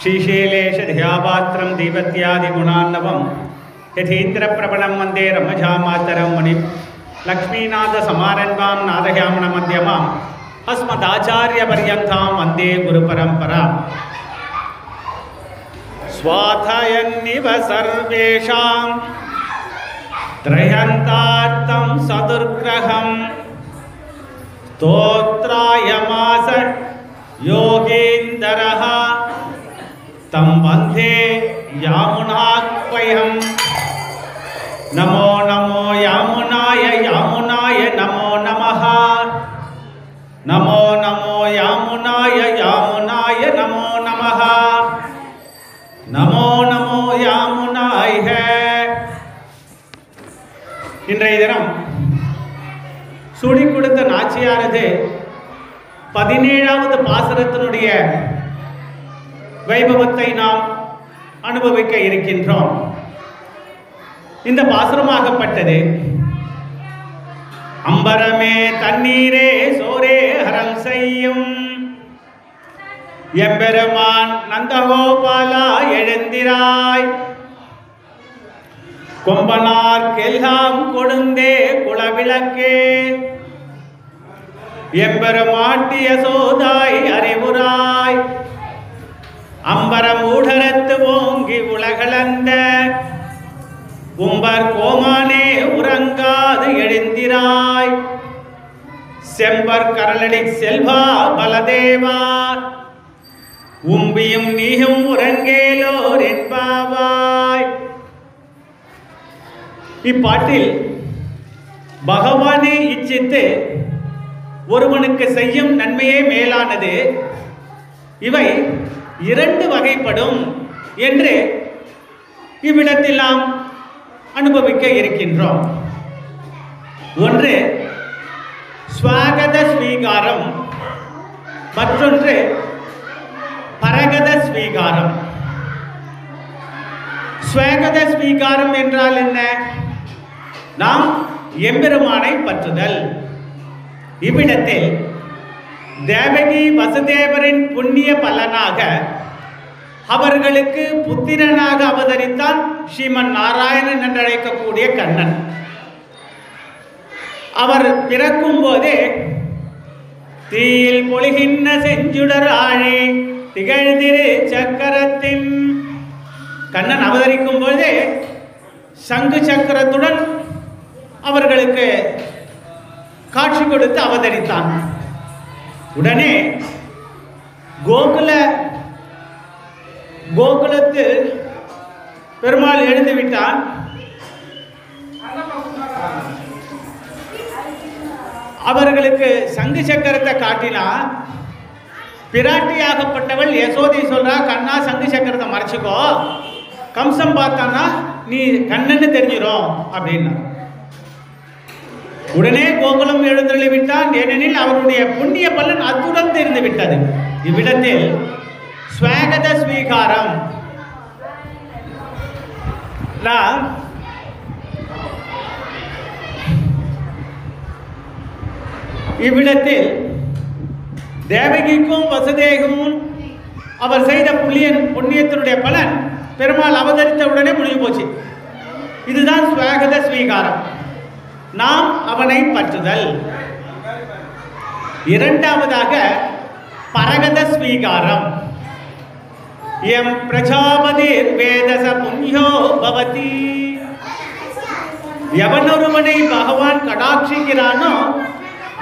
श्रीशैलेश ध्यापात्रं दीपत्यादिगुणान्नवं यथीन्द्रप्रभणं वन्दे रमजामातरं मुनिं लक्ष्मीनाथसमारम्भां नादयामनमध्यमाम् अस्मदाचार्यपर्यन्तां वन्दे गुरुपरम्परां स्वाथयन्निव सर्वेषां त्रयन्तार्थं सदुर्ग्रहं स्तोत्रायमास योगेन्दरः तं वन्दे यामुनाह्वयं नमो नमो यामुनाय यामुनाय नमो नमः नमो नमो यामुनाय यामुनाय नमो नमः नमो नमो यामुनाय இன்றைய தினம் சூடி கொடுத்த நாச்சியாரது 17வது பாசுரத்தினுடைய வைபவத்தை நாம் அனுபவிக்க இருக்கின்றோம். இந்த பாசுரமாகப்பட்டது அம்பரமே தண்ணீரே சோரே ஹரம் செய்யும் எம்பெருமான் நந்தகோபாலா எழுந்திராய் கொம்பனார்க்கெல்லாம் கொடுந்தே குலவிளக்கே எம்பெருமாட்டிய சோதாய் அறிவுராய் அம்பரம் ஊடரத்து ஓங்கி உலகளந்த உம்பர் கோமானே உறங்காது எழுந்திராய் செம்பர் கரளடி செல்வா பலதேவா உம்பியும் நீயும் உறங்கேலோர் என்பாவாய். இப்பாட்டில் பகவானே இச்சித்து ஒருவனுக்கு செய்யும் நன்மையே மேலானது, இவை 2 வகைப்படும் என்று இவ்விடத்தில் நாம் அனுபவிக்க இருக்கின்றோம். ஒன்று ஸ்வாகத ஸ்வீகாரம், மற்றொன்று பரகத ஸ்வீகாரம். ஸ்வாகத ஸ்வீகாரம் என்றால் என்ன? நாம் எம்பெருமானை பற்றுதல். இவ்விடத்தில் தேவகி வசுதேவரின் புண்ணிய பலனாக அவர்களுக்கு புத்திரனாக அவதரித்தான் ஸ்ரீமன் நாராயணன் என்றழைக்கக்கூடிய கண்ணன். அவர் பிறக்கும் போதே தீயில் பொழிகின்ற செஞ்சுடர் ஆழி திகழ்திரு சக்கரத்தின் கண்ணன் அவதரிக்கும் போதே சங்கு சக்கரத்துடன் அவர்களுக்கு காட்சி கொடுத்து அவதரித்தான். உடனே கோகுலத்தில் பெருமாள் எழுந்து விட்டான். அவர்களுக்கு சங்கு சக்கரத்தை காட்டினா பிராட்டியாகப்பட்டவள் யசோதை சொல்றா, கண்ணா சங்கு சக்கரத்தை மறைச்சுக்கோ, கம்சம் பார்த்தானா நீ கண்ணன்னு தெரிஞ்சிடும் அப்படின்னா. உடனே கோகுலம் எழுந்தருளி விட்டான். ஏனெனில் அவருடைய புண்ணிய பலன் அத்துடன் தெரிந்து விட்டது. இவ்விடத்தில் ஸ்வாகத ஸ்வீகாரம், இவ்விடத்தில் தேவகிக்கும் வசுதேகமும் அவர் செய்த புண்ணியத்தினுடைய பலன் பெருமாள் அவதரித்த உடனே முடிஞ்சு போச்சு. இதுதான் ஸ்வாகத ஸ்வீகாரம், நாம் அவனை பற்றுதல். இரண்டாவதாக பரகத ஸ்வீகாரம். எம் பிரஜாபதிர் வேதச புண்ணியோ பவதி. எவனொருவனை பகவான் கடாட்சிக்கிறானோ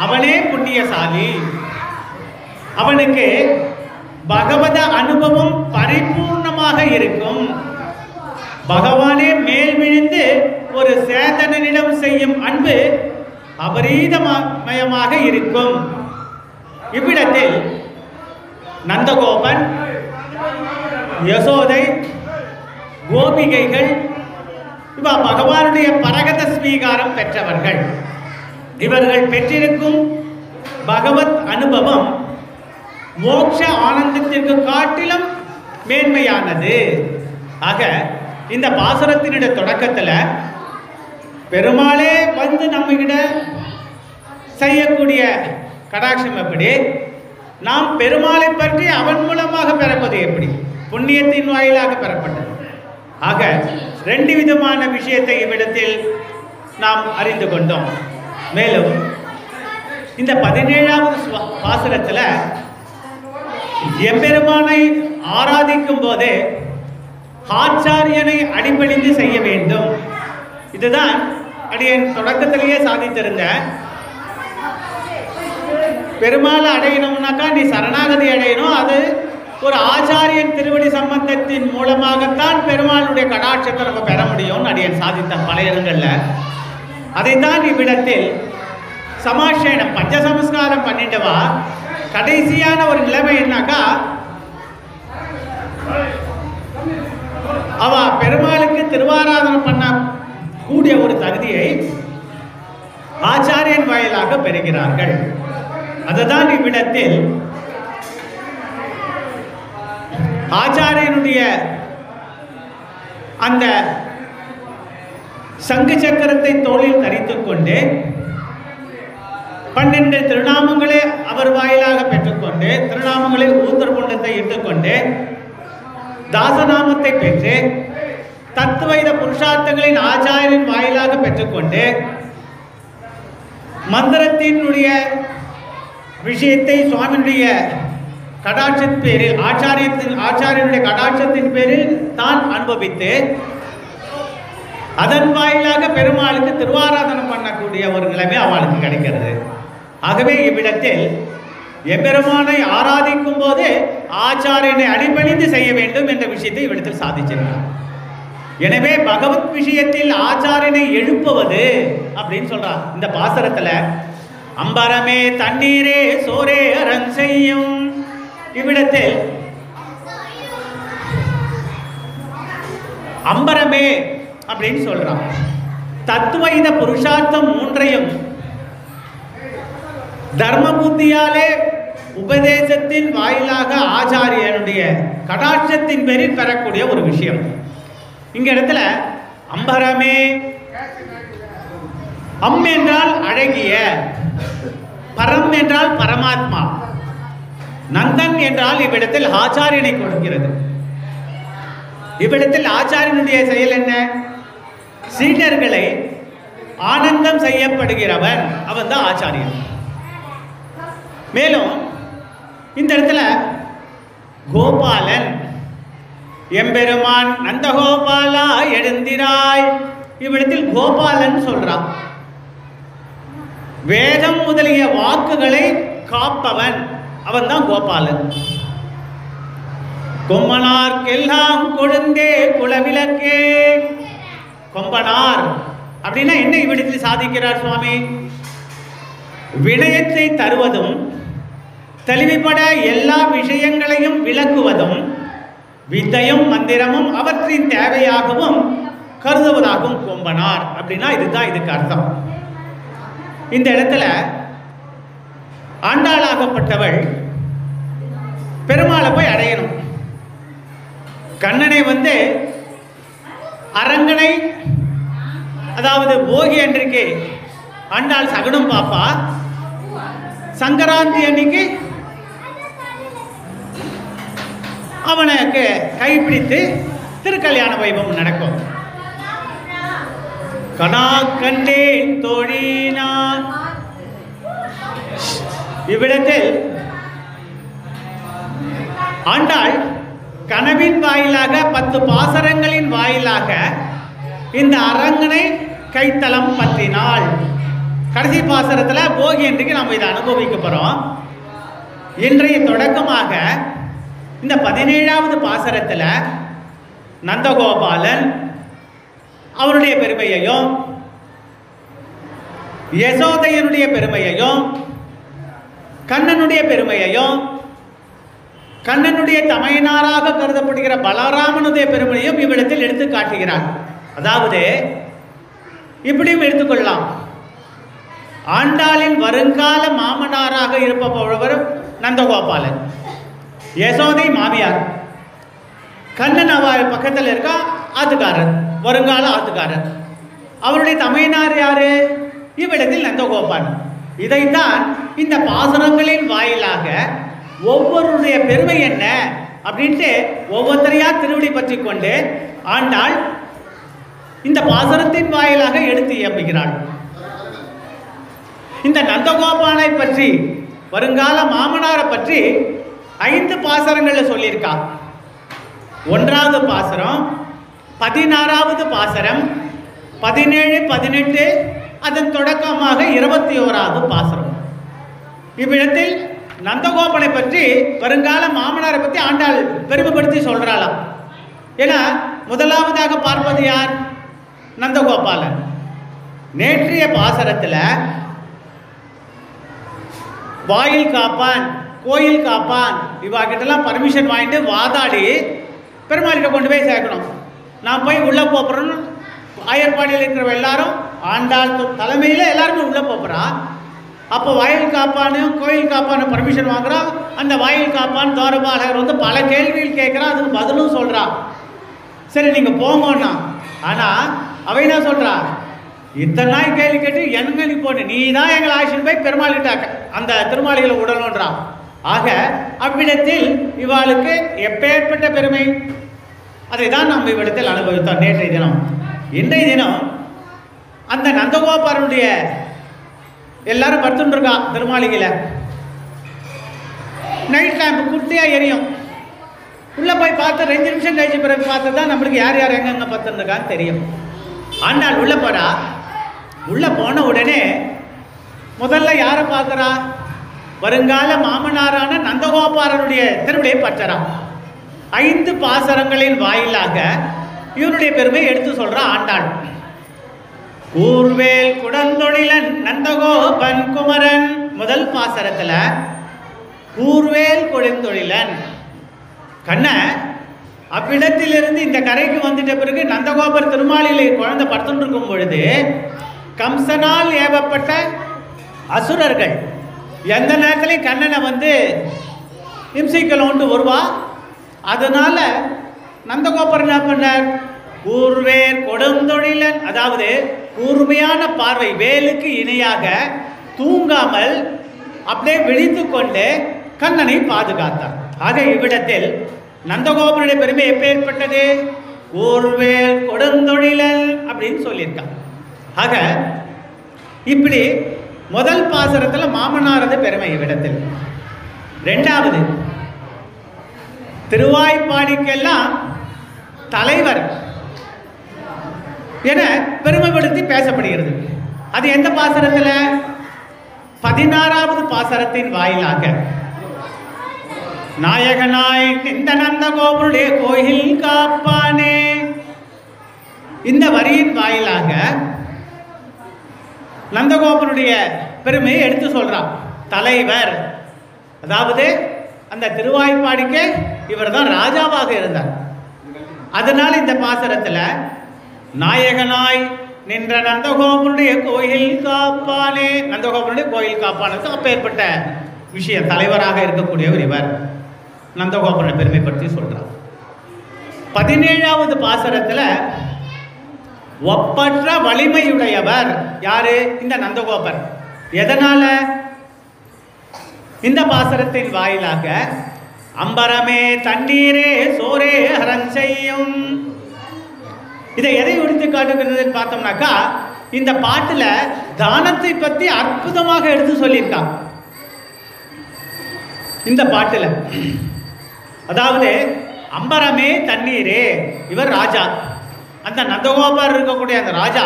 அவனே புண்ணியசாலி. அவனுக்கு பகவத அனுபவம் பரிபூர்ணமாக இருக்கும். பகவானே மேல் விழுந்து ஒரு சேதனனிடம் செய்யும் அன்பு அபரீதமயமாக இருக்கும். இவ்விடத்தில் நந்தகோபன், யசோதை, கோபிகைகள் இவ பகவானுடைய பரகத ஸ்வீகாரம் பெற்றவர்கள். இவர்கள் பெற்றிருக்கும் பகவத் அனுபவம் மோட்ச ஆனந்தத்திற்கு காட்டிலும் மேன்மையானது. ஆக இந்த பாசுரத்தினுடைய தொடக்கத்தில் பெருமாளே வந்து நம்மகிட்ட செய்யக்கூடிய கடாட்சம் எப்படி, நாம் பெருமாளை பற்றி அவன் மூலமாக பெறப்பது அது எப்படி? புண்ணியத்தின் வாயிலாக பெறப்பட்டது. ஆக 2 விதமான விஷயத்தை இவ்விடத்தில் நாம் அறிந்து கொண்டோம். மேலும் இந்த 17வது பாசுரத்தில் எம்பெருமானை ஆராதிக்கும் போதே ஆச்சாரியனை அடிபணிந்து செய்ய வேண்டும். இதுதான் அடியேன் தொடக்கத்திலேயே சாதித்திருந்த, பெருமாளை அடையணும்னாக்கா நீ சரணாகதி அடையணும். அது ஒரு ஆச்சாரியன் திருவடி சம்பந்தத்தின் மூலமாகத்தான் பெருமாளுடைய கடாட்சத்தை நம்ம பெற முடியும்னு அடியேன் சாதித்த பல இடங்களில். அதைத்தான் இவ்விடத்தில் சமாஷேனம் பஞ்சசமஸ்காரம் பண்ணிட்டவா கடைசியான ஒரு நிலைமை என்னாக்கா, அவ பெருமாளுக்கு திருவாராதனை பண்ண கூடிய ஒரு தகுதியை ஆச்சாரியன் வாயிலாக பெறுகிறார்கள். அதுதான் இவ்விடத்தில் ஆச்சாரியனுடைய அந்த சங்கு சக்கரத்தை தோளில் தரித்துக் கொண்டு 12 திருநாமங்களை அவர் வாயிலாக பெற்றுக்கொண்டு, திருநாமங்களில் ஊத்தர்குண்டத்தை இட்டுக்கொண்டு, தாசநாமத்தை பெற்று, தத்துவைத புருஷார்த்தங்களின் ஆச்சாரியன் வாயிலாக பெற்றுக்கொண்டு, மந்திரத்தினுடைய விஷயத்தை சுவாமியுடைய கடாட்சத்தின் பேரில், ஆச்சாரியனுடைய கடாட்சத்தின் பேரில் தான் அனுபவித்து, அதன் வாயிலாக பெருமாளுக்கு திருவாராதனம் பண்ணக்கூடிய ஒரு நிலைமை அவளுக்கு கிடைக்கிறது. ஆகவே இவ்விடத்தில் எம்பெருமானை ஆராதிக்கும் போது ஆச்சாரியனை அடிபணிந்து செய்ய வேண்டும் என்ற விஷயத்தை இவ்விடத்தில் சாதிச்சிருக்கிறார். எனவே பகவத் விஷயத்தில் ஆச்சாரியனை எழுப்புவது அப்படின்னு சொல்றார். இந்த பாசரத்துல அம்பரமே தண்ணீரே சோரே அரண் செய்யும். இவ்விடத்தில் அம்பரமே அப்படின்னு சொல்றான். தத்துவைத புருஷார்த்தம் 3ஐயும் தர்ம புத்தியாலே உபதேசத்தின் வாயிலாக ஆச்சாரியனுடைய கடாட்சத்தின் பேரில் பெறக்கூடிய ஒரு விஷயம். இங்க இடத்துல அம்பரமே, அம் என்றால் அழகிய, பரம் என்றால் பரமாத்மா, நந்தன் என்றால் இவ்விடத்தில் ஆச்சாரியனை கொடுக்கிறது. இவ்விடத்தில் ஆச்சாரியனுடைய செயல் என்ன? சீடர்களை ஆனந்தம் செய்யப்படுகிறவன், அவன் தான் ஆச்சாரியன். மேலும் இந்த இடத்துல கோபாலன், எம்பெருமான் நந்தகோபாலா எழுந்திராய், இவ்விடத்தில் கோபாலன் சொல்றான். வேதம் முதலிய வாக்குகளை காப்பவன், அவன் தான் கோபாலன். கொம்பனார்க்கெல்லாம் கொழுந்தே குலவிளக்கே. கொம்பனார் அப்படின்னா என்ன இவ்விடத்தில் சாதிக்கிறார் சுவாமி? விடயத்தை தருவதும், தெளிவுபட எல்லா விஷயங்களையும் விளக்குவதும், வித்தையும் மந்திரமும் அவற்றின் தேவையாகவும் கருதுவதாகவும் கொம்பனார் அப்படின்னா இதுதான் இதுக்கு அர்த்தம். இந்த இடத்துல ஆண்டாளாகப்பட்டவள் பெருமாளை போய் அடையணும். கண்ணனை அரங்கனை, அதாவது போகி அன்றைக்கு ஆண்டாள் சகுனம் பாப்பா, சங்கராந்தி அன்னைக்கு அவனுக்கு கைப்பிடித்து திருக்கல்யாண வைபவம் நடக்கும். கனா கண்டேன் தோழினான். இவ்விடத்தில் ஆண்டாள் கனவின் வாயிலாக 10 பாசரங்களின் வாயிலாக இந்த அரங்கனை கைத்தலம் பற்றினாள். கடைசி பாசரத்தில் போகி இன்றைக்கு நம்ம இதை அனுபவிக்க போகிறோம். இன்றைய தொடக்கமாக இந்த 17வது பாசரத்தில் நந்தகோபாலன் அவருடைய பெருமையையும், யசோதையனுடைய பெருமையையும், கண்ணனுடைய பெருமையையும், கண்ணனுடைய தமையனாராக கருதப்படுகிற பலராமனுடைய பெருமையையும் இவ்விடத்தில் எடுத்து காட்டுகிறார். அதாவது இப்படியும் எடுத்துக்கொள்ளலாம். ஆண்டாளின் வருங்கால மாமனாராக இருப்பவர் நந்தகோபாலன், யசோதை மாமியார், கண்ணன் அவள் பக்கத்தில் இருக்கா ஆத்துக்காரர், வருங்கால ஆத்துக்காரர். அவருடைய தமையனார் யாரு? இவ்விடத்தில் நந்தகோபாலன். இதைத்தான் இந்த பாசுரங்களின் வாயிலாக ஒவ்வொருடைய பெருமை என்ன, அப்படின்ட்டு ஒவ்வொருத்தரையா திருவடி பற்றி கொண்டு ஆண்டாள் இந்த பாசுரத்தின் வாயிலாக எடுத்து இயம்புகிறாள். இந்த நந்தகோபாலை பற்றி, வருங்கால மாமனாரை பற்றி 5 பாசுரங்களில் சொல்லியிருக்கா. 1வது பாசுரம், 16வது பாசுரம், 17, 18, அதன் தொடக்கமாக 21வது பாசுரம். இவ்விடத்தில் நந்தகோபனை பற்றி, வருங்கால மாமனாரை பற்றி ஆண்டாள் பெருமைப்படுத்தி சொல்றாளாம். ஏன்னா முதலாவதாக பார்ப்பது யார்? நந்தகோபாலன். நேற்றைய பாசுரத்தில் வாயில் காப்பான், கோயில் காப்பான், இவாகிட்டெல்லாம் பர்மிஷன் வாங்கிட்டு வாதாடி பெருமாள்கிட்ட கொண்டு போய் சேர்க்கணும். நான் போய் உள்ளே போகிறேன்னு ஆயர்பாடியில் இருக்கிற எல்லாரும் ஆண்டாள் தலைமையில் எல்லாருமே உள்ளே போகிறா. அப்போ வாயில் காப்பானு கோயில் காப்பானு பர்மிஷன் வாங்குறான். அந்த வாயில் காப்பான் தோரபாலகர் வந்து பல கேள்விகள் கேட்குறான், அதுக்கு பதிலும் சொல்கிறான். சரி நீங்கள் போங்கண்ணா. ஆனால் அவை என்ன சொல்கிறா, இத்தனை நாள் கேள்வி கேட்டு எனக்கு நீ போன, நீ தான் எங்களை ஆட்சின்னு போய் பெருமாள்கிட்ட அந்த திருமாளிகளை உடணுன்றான். ஆக அவ்விடத்தில் இவாளுக்கு எப்பேற்பட்ட பெருமை, அதை தான் நம்ம இவ்விடத்தில் அனுபவித்தோம் நேற்றைய தினம். இன்றைய தினம் அந்த நந்தகோபாலனுடைய எல்லாரும் படுத்துருக்கா திருமாளிகையில். நைட் லேம்ப் குட்டியாக எரியும். உள்ளே போய் பார்த்து 2 நிமிஷம் கழிச்சு பிறகு பார்த்து தான் நம்மளுக்கு யார் யார் எங்கெங்கே படுத்துருக்கான்னு தெரியும். ஆண்டாள் உள்ளே போகிறா. உள்ளே போன உடனே முதல்ல யாரை பார்க்குறா? வருங்கால மாமனாரான நந்தகோபாலனுடைய திருவிடையை பற்றறா. 5 பாசுரங்களின் வாயிலாக இவனுடைய பெருமையை எடுத்து சொல்கிறா ஆண்டாள். ஊர்வேல் குடந்தொழிலன் நந்தகோபன் குமரன். முதல் பாசுரத்தில் ஊர்வேல் குடந்தொழிலன் கண்ண அவ்விடத்திலிருந்து இந்த கரைக்கு வந்துட்ட பிறகு நந்தகோபர் திருமாலிலே குழந்தை படுத்துட்டு இருக்கும் பொழுது கம்சனால் ஏவப்பட்ட அசுரர்கள் எந்த நேரத்திலையும் கண்ணனை வந்து இம்சைக்கலோன்ட்டு வருவா. அதனால நந்தகோபர் என்ன பண்ணார்? கூர்வேல் கொடுந்தொழிலன், அதாவது கூர்மையான பார்வை, வேலுக்கு இணையாக தூங்காமல் அப்படியே விழித்து கொண்டு கண்ணனை பாதுகாத்தார். ஆக இவ்விடத்தில் நந்தகோபனுடைய பெருமை எப்ப ஏற்பட்டது? கூர்வேல் கொடுந்தொழிலன் அப்படின்னு சொல்லியிருக்கான். ஆக இப்படி முதல் பாசுரத்தில் மாமனாரது பெருமை இவ்விடத்தில். 2வது திருவாய்ப்பாடிக்கெல்லாம் தலைவர் என பெருமைப்படுத்தி பேசப்படுகிறது. அது எந்த பாசுரத்தில்? 16வது பாசுரத்தின் வாயிலாக நாயகனாய் இந்த நந்தகோபனுடைய கோயில் காப்பானே, இந்த வரியின் வாயிலாக நந்தகோபனுடைய பெருமையை எடுத்து சொல்றான். தலைவர், அதாவது அந்த திருவாய்ப்பாடிக்கு இவர் தான் ராஜாவாக இருந்தார். அதனால் இந்த பாசுரத்தில் நாயகனாய் நின்ற நந்தகோபனுடைய கோயில் காப்பானே, நந்தகோபனுடைய கோயில் காப்பானது அப்பேற்பட்ட விஷயம். தலைவராக இருக்கக்கூடியவர் இவர். நந்தகோபனை பெருமைப்படுத்தி சொல்றார். 17வது பாசுரத்தில் ஒப்பற்ற வலிமையுடையவர் யாரு? இந்த நந்தகோபர். எதனால? இந்த பாசுரத்தின் வாயிலாக அம்பரமே தண்ணீரே சோரே ஹரஞ்செய்யும். இதை எதை உடுத்தி காட்டுகிறதுன்னு பார்த்தோம்னாக்கா, இந்த பாட்டில் தானத்தை பற்றி அற்புதமாக எடுத்து சொல்லியிருக்கான். இந்த பாட்டில் அதாவது அம்பரமே தண்ணீரே, இவர் ராஜா. அந்த நந்தகோபர் இருக்கக்கூடிய அந்த ராஜா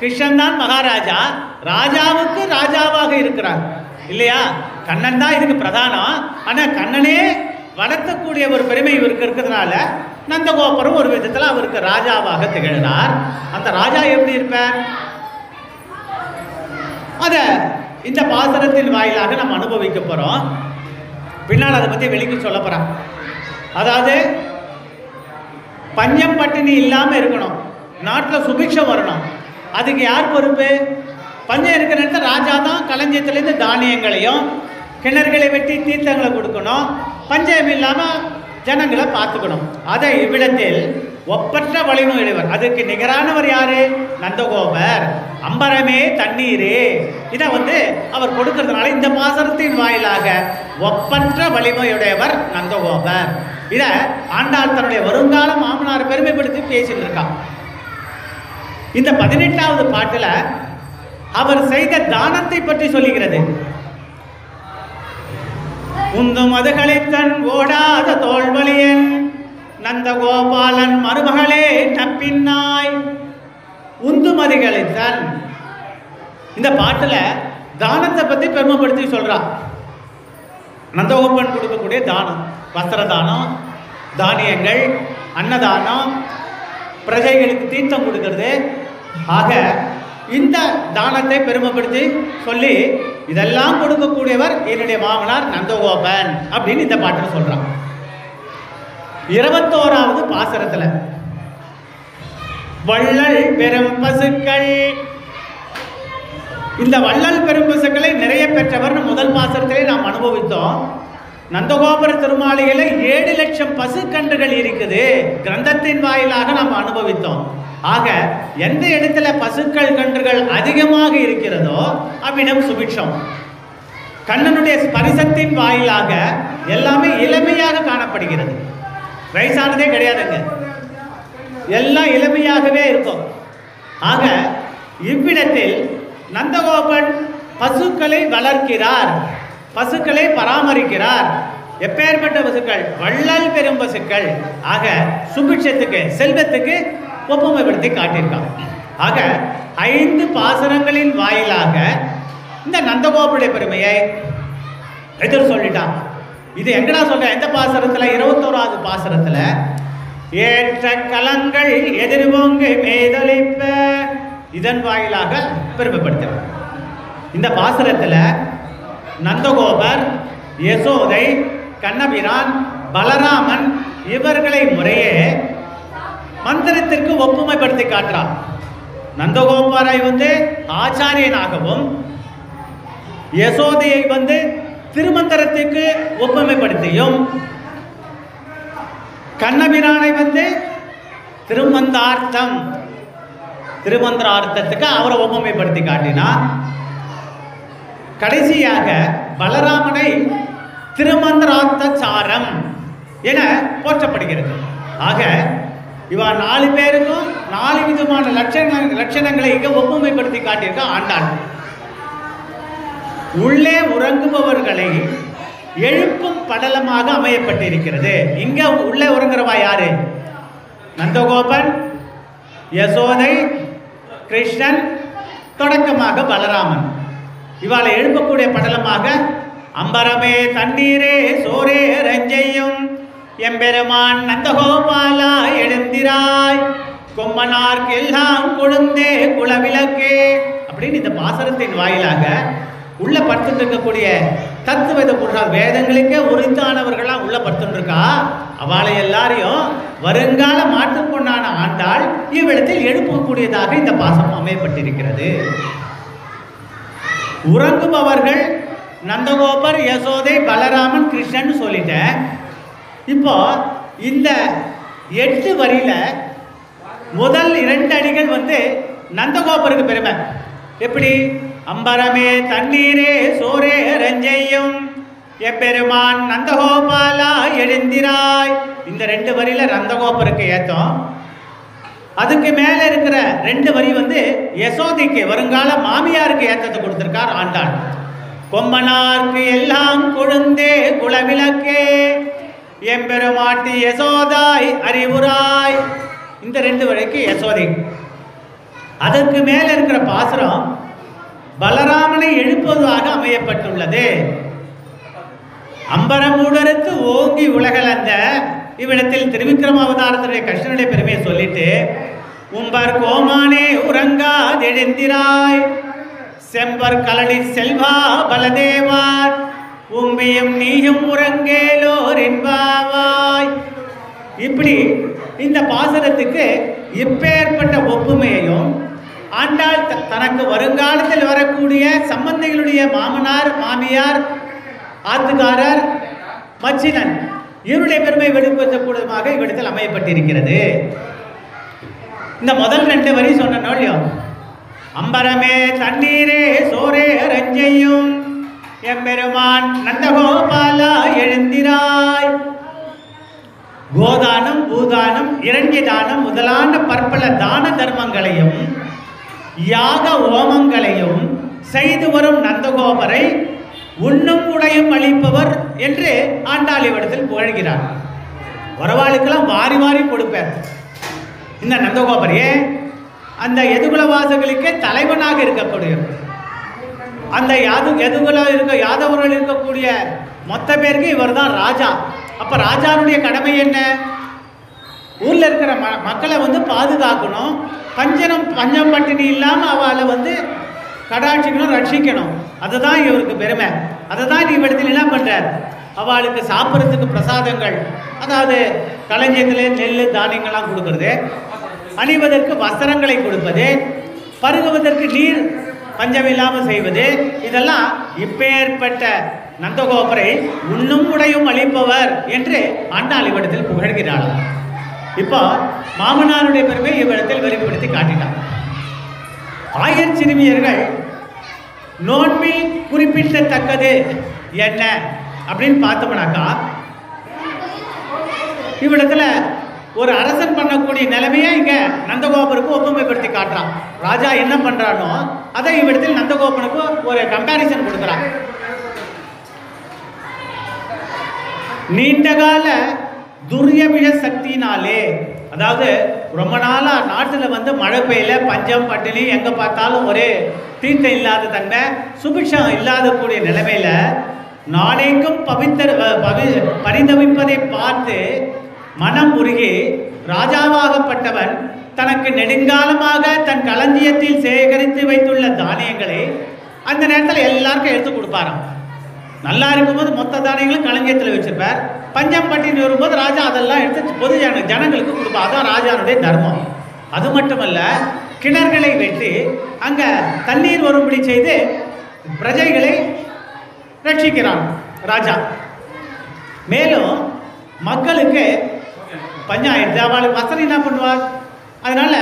கிருஷ்ணன் தான் மகாராஜா. ராஜாவுக்கு ராஜாவாக இருக்கிறார் இல்லையா? கண்ணன் தான் இதுக்கு பிரதானம். ஆனால் கண்ணனே வளர்த்தக்கூடிய ஒரு பெருமை இவருக்கு இருக்கிறதுனால நந்தகோபரும் ஒரு விதத்தில் அவருக்கு ராஜாவாக திகழ்கிறார். அந்த ராஜா எப்படி இருப்பார்? அதை இந்த பாசுரத்தின் வாயிலாக நம்ம அனுபவிக்க போகிறோம். பின்னால் அதை பற்றி வெளிக்கு சொல்ல போகிறான். அதாவது பஞ்சம் பட்டினி இல்லாமல் இருக்கணும், நாட்டில் சுபிக்ஷம் வரணும். அதுக்கு யார் பொறுப்பு? பஞ்சம் இருக்கிற இடத்துல ராஜா தான் களஞ்சியத்திலேருந்து தானியங்களையும் கிணறுகளை வெட்டி தீர்த்தங்களை கொடுக்கணும். பஞ்சம் இல்லாமல் ஜனங்களை பார்த்துக்கணும். அதை இவ்விடத்தில் ஒப்பற்ற வலிமையுடையவர், அதுக்கு நிகரானவர் யாரு? நந்தகோபர். அம்பரமே தண்ணீரே, இதை அவர் கொடுக்கறதுனால இந்த பாசுரத்தின் வாயிலாக ஒப்பற்ற வலிமையுடையவர் நந்தகோபர். இதை ஆண்டாள் தன்னுடைய வருங்கால மாமனார் பெருமைப்படுத்தி பேசிட்டு இருக்கான். இந்த 18வது பாட்டுல அவர் செய்த தானத்தை பற்றி சொல்லுகிறது. உந்தும் மதுகளைத்தன் ஓடாத தோல்வலியன் நந்தகோபாலன் மருமகளே நப்பின்னாய். உந்து மதிகளைத்தன் இந்த பாட்டுல தானத்தை பத்தி பெருமைப்படுத்தி சொல்றான். நந்தகோபன் கொடுக்கக்கூடிய தானம், வஸ்திர தானம், தானியங்கள், அன்னதானம், பிரஜைகளுக்கு தீர்த்தம் கொடுக்கிறது. ஆக இந்த தானத்தை பெருமைப்படுத்தி சொல்லி இதெல்லாம் கொடுக்கக்கூடியவர் என்னுடைய மாமனார் நந்தகோபன் அப்படின்னு இந்த பாட்டில் சொல்றான். 21வது பாசுரத்துல வள்ளல் பெரும் பசுக்கள், இந்த வள்ளல் பெரும் பசுக்களை நிறைய பெற்றவர் முதல் பாசுரத்திலே நாம் அனுபவித்தோம். நந்தகோபுர திருமாளிகையில 7 லட்சம் பசுக்கன்றுகள் இருக்குது, கிரந்தத்தின் வாயிலாக நாம் அனுபவித்தோம். ஆக எந்த இடத்துல பசுக்கள் கன்றுகள் அதிகமாக இருக்கிறதோ அவ்விடம் சுபிட்சம். கண்ணனுடைய ஸ்பரிசத்தின் வாயிலாக எல்லாமே இளமையாக காணப்படுகிறது. வயசானதே கிடையாதுங்க, எல்லாம் இளமையாகவே இருக்கும். ஆக இவ்விடத்தில் நந்தகோபன் பசுக்களை வளர்க்கிறார், பசுக்களை பராமரிக்கிறார். எப்பேற்பட்ட பசுக்கள்? வள்ளல் பெரும் பசுக்கள். ஆக சுபிட்சத்துக்கு, செல்வத்துக்கு ஒப்புமைப்படுத்தி காட்டியிருக்கான். ஆக 5 பாசுரங்களின் வாயிலாக இந்த நந்தகோபுடைய பெருமையை எதிர் சொல்லிட்டான். இது எங்கடா சொல்ற? எந்த பாசுரத்துல? 21வது பாசுரத்துல ஏற்ற கலங்கள் எதிர்வோங்கு மேதளிப்ப, இதன் வாயிலாக பெருமைப்படுத்துறார். இந்த பாசுரத்துல நந்தகோபர், யசோதை, கண்ணபிரான், பலராமன் இவர்களை முறையே மந்திரத்திற்கு ஒப்புமைப்படுத்தி காட்டுறார். நந்தகோபரை ஆச்சாரியனாகவும் யசோதையை திருமந்திரத்துக்கு ஒப்புமைப்படுத்தியும் கண்ணபிரானை திருமந்தார்த்தம், திருமந்திரார்த்தத்துக்கு அவரை ஒப்புமைப்படுத்தி காட்டினார். கடைசியாக பலராமனை திருமந்திரார்த்த சாரம் என போற்றப்படுகிறது. ஆக இவா 4 பேருக்கும் 4 விதமான லட்சணங்களை இங்க ஒப்புமைப்படுத்தி காட்டியிருக்க ஆண்டாள். உள்ளே உறங்குபவர்களை எழுப்பும் படலமாக அமையப்பட்டிருக்கிறது. இங்க உள்ளே உறங்குறவா யாரு? நந்தகோபன், யசோதை, கிருஷ்ணன், தொடக்கமாக பலராமன். இவாளை எழுப்பக்கூடிய படலமாக அம்பரமே தண்ணீரே சோரே ரஞ்சையும் எம்பெருமான் நந்தகோபாலா எழுந்திராய் கொம்மனார்க்கு எல்லாம் கொழுந்தே குலவிளக்கே அப்படின்னு இந்த பாசனத்தின் வாயிலாக உள்ள படுத்துட்டு இருக்கக்கூடிய தத்துவத புருஷால் வேதங்களுக்கே உரித்தானவர்களா உள்ள படுத்துட்டு இருக்கா. அவளை எல்லாரையும் வருங்கால மாற்றுப் பொண்ணான ஆண்டாள் இவ்விடத்தில் எழுப்பக்கூடியதாக இந்த பாசனம் அமையப்பட்டிருக்கிறது. உறங்குபவர்கள் நந்தகோபர், யசோதை, பலராமன், கிருஷ்ணன் சொல்லிட்டேன். இப்போ இந்த 8 வரியில முதல் 2 அடிகள் நந்தகோபருக்கு பெருமை. எப்படி? அம்பரமே தண்ணீரே சோரே ரஞ்சையும் எப்பெருமான் நந்தகோபாலா எழுந்திராய். இந்த 2 வரியில நந்தகோபருக்கு ஏத்தம். அதுக்கு மேல இருக்கிற 2 வரி யசோதைக்கு, வருங்கால மாமியாருக்கு ஏத்தத்தை கொடுத்திருக்கார் ஆண்டாள். கொம்மனார்க்கு எல்லாம் கொழுந்தே குலவிளக்கே எம்பெருமாட்டி யசோதாய் அறிவுராய். இந்த 2 வரைக்கு யசோதை. அதற்கு மேல இருக்கிற பாசுரம் பலராமனை எழுப்புவதாக அமையப்பட்டுள்ளது. அம்பரமூடருக்கு ஓங்கி உலகளந்த இவ்விடத்தில் திருவிக்கிரம அவதாரத்துடைய கிருஷ்ணனுடைய பெருமையை சொல்லிட்டு உம்பர் கோமானே உறங்காதெழுந்திராய் செம்பர் கலடி செல்வா பலதேவார் உம்பியும் நீயும் உறங்கேலோர் என்பாவாய். இப்படி இந்த பாசுரத்துக்கு இப்பேற்பட்ட ஒப்புமையையும் ஆண்டாள் தனக்கு வருங்காலத்தில் வரக்கூடிய சம்பந்திகளுடைய மாமனார், மாமியார், ஆத்துக்காரர், மச்சினன் இவருடைய பெருமை வெளிப்படுத்தக்கூடியதாக இவ்விடத்தில் அமையப்பட்டிருக்கிறது. இந்த முதல் 2 வரி சொன்னோம் இல்லையோ, அம்பரமே தண்ணீரே சோரே ரஞ்சையும் எம்பெருமான் நந்தகோபாலா எழுந்திராய். கோதானம், பூதானம், இரண்ய தானம் முதலான பற்பல தான தர்மங்களையும் யாக ஓமங்களையும் செய்து வரும் நந்தகோபரை உண்ணும் உடையும் அளிப்பவர் என்று ஆண்டாளிவிடத்தில் புகழ்கிறார். வரவாளுக்கெல்லாம் வாரி வாரி கொடுப்பார் இந்த நந்தகோபரே. அந்த எதுகுலவாசர்களுக்கே தலைவனாக இருக்கக்கூடிய அந்த யாதவர்கள் இருக்கக்கூடிய மொத்த பேருக்கு இவர் தான் ராஜா. அப்ப ராஜாவுடைய கடமை என்ன? ஊர்ல இருக்கிற மக்களை பாதுகாக்கணும், பஞ்சம் பட்டினி இல்லாம அவளை கடாட்சிக்கணும், ரட்சிக்கணும். அதுதான் இவருக்கு பெருமை. அதை தான் இவ்விடத்தில் என்ன பண்றார்? அவளுக்கு சாப்பிட்றதுக்கு பிரசாதங்கள், அதாவது களஞ்சியத்தில் நெல் தானியங்கள்லாம் கொடுக்கறது, அணிவதற்கு வஸ்திரங்களை கொடுப்பது, பருகுவதற்கு நீர் பஞ்சமில்லாமல் செய்வது, இதெல்லாம் இப்பேற்பட்ட நந்தகோபரை உண்ணும் உடையும் அளிப்பவர் என்று ஆண்டாளிவிடத்தில் புகழ்கிறாள். இப்போ மாமனாருடைய பெருமை இவ்விடத்தில் வெளிப்படுத்தி காட்டினார். ஆயர் சிறுமியர்கள் நோன்பில் குறிப்பிடத்தக்கது என்ன அப்படின்னு பார்த்தோம்னாக்கா, இவ்விடத்தில் ஒரு அரசன் பண்ணக்கூடிய நிலைமையை இங்கே நந்தகோபருக்கு ஒப்புமைப்படுத்தி காட்டுறான். ராஜா என்ன பண்ணுறானோ அதை இவ்விடத்தில் நந்தகோபனுக்கு ஒரு கம்பேரிசன் கொடுக்குறான். நீண்டகால துர்யபிஷ சக்தினாலே, அதாவது ரொம்ப நாளாக நாட்டில் மழை பெய்யல, பஞ்சம் பட்டினி, எங்கே பார்த்தாலும் ஒரே தீர்த்தம் இல்லாத தன்மை, சுபிக்ஷம் இல்லாத கூடிய நிலைமையில நாளைக்கும் பரிதவிப்பதை பார்த்து மனம் உருகி ராஜாவாகப்பட்டவன் தனக்கு நெடுங்காலமாக தன் களஞ்சியத்தில் சேகரித்து வைத்துள்ள தானியங்களை அந்த நேரத்தில் எல்லாருக்கும் எடுத்து கொடுப்பாராம். நல்லா இருக்கும்போது மொத்த தானியங்களும் களஞ்சியத்தில் வச்சிருப்பார். பஞ்சம் பட்டினி வரும்போது ராஜா அதெல்லாம் எடுத்து பொது ஜனங்களுக்கு கொடுப்பார். அதான் ராஜாவுடைய தர்மம். அது மட்டுமல்ல, கிணறுகளை வெட்டி அங்கே தண்ணீர் வரும்படி செய்து பிரஜைகளை ரட்சிக்கிறான் ராஜா. மேலும் மக்களுக்கு பஞ்சாயத்து அவளுக்கு வசதி என்ன பண்ணுவார்? அதனால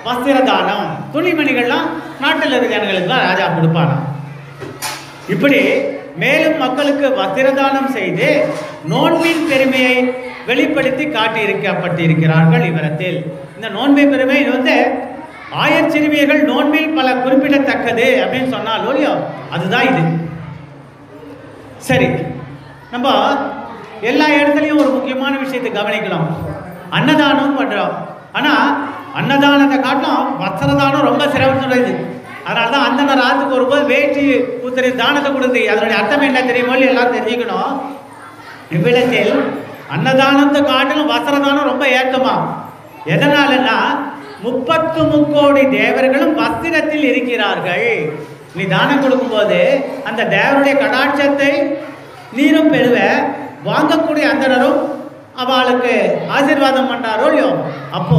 வஸ்திர தானம், துணிமணிகள்லாம் நாட்டில் இருக்கிற ஜனங்களுக்கு தான் ராஜா கொடுப்பானா. இப்படி மேலும் மக்களுக்கு வஸ்திர தானம் செய்து நோன்பின் பெருமையை வெளிப்படுத்தி காட்டியிருக்கப்பட்டிருக்கிறார்கள் இவரத்தில். இந்த நோன்பின் பெருமை ஆயர் சிறுமியர்கள் நோன்பில் பல குறிப்பிடத்தக்கது அப்படின்னு சொன்னாலும் இல்லையோ, அதுதான் இது. சரி, நம்ம எல்லா இடத்துலையும் ஒரு முக்கியமான விஷயத்தை கவனிக்கலாம். அன்னதானம் பண்ணுறோம். ஆனால் அன்னதானத்தை காட்டிலும் வஸ்திரதானம் ரொம்ப சிரமத்துடையது. அதனால தான் அந்த ராத்துக்கு வரும்போது வேட்டி பூத்தறி தானத்தை கொடுத்து அதனுடைய அர்த்தம் என்ன தெரியுமோ எல்லாரும் தெரிஞ்சுக்கணும். இவ்விடத்தில் அன்னதானத்தை காட்டிலும் வஸ்திரதானம் ரொம்ப ஏற்றமா. எதனாலன்னா 33 கோடி தேவர்களும் வஸ்திரத்தில் இருக்கிறார்கள். நீ தானம் கொடுக்கும்போது அந்த தேவருடைய கடாட்சத்தை நீரும் பெறுவ, வாங்கக்கூடிய அந்தனரும் அவளுக்கு ஆசீர்வாதம் பண்றாரோ இல்லையோ. அப்போ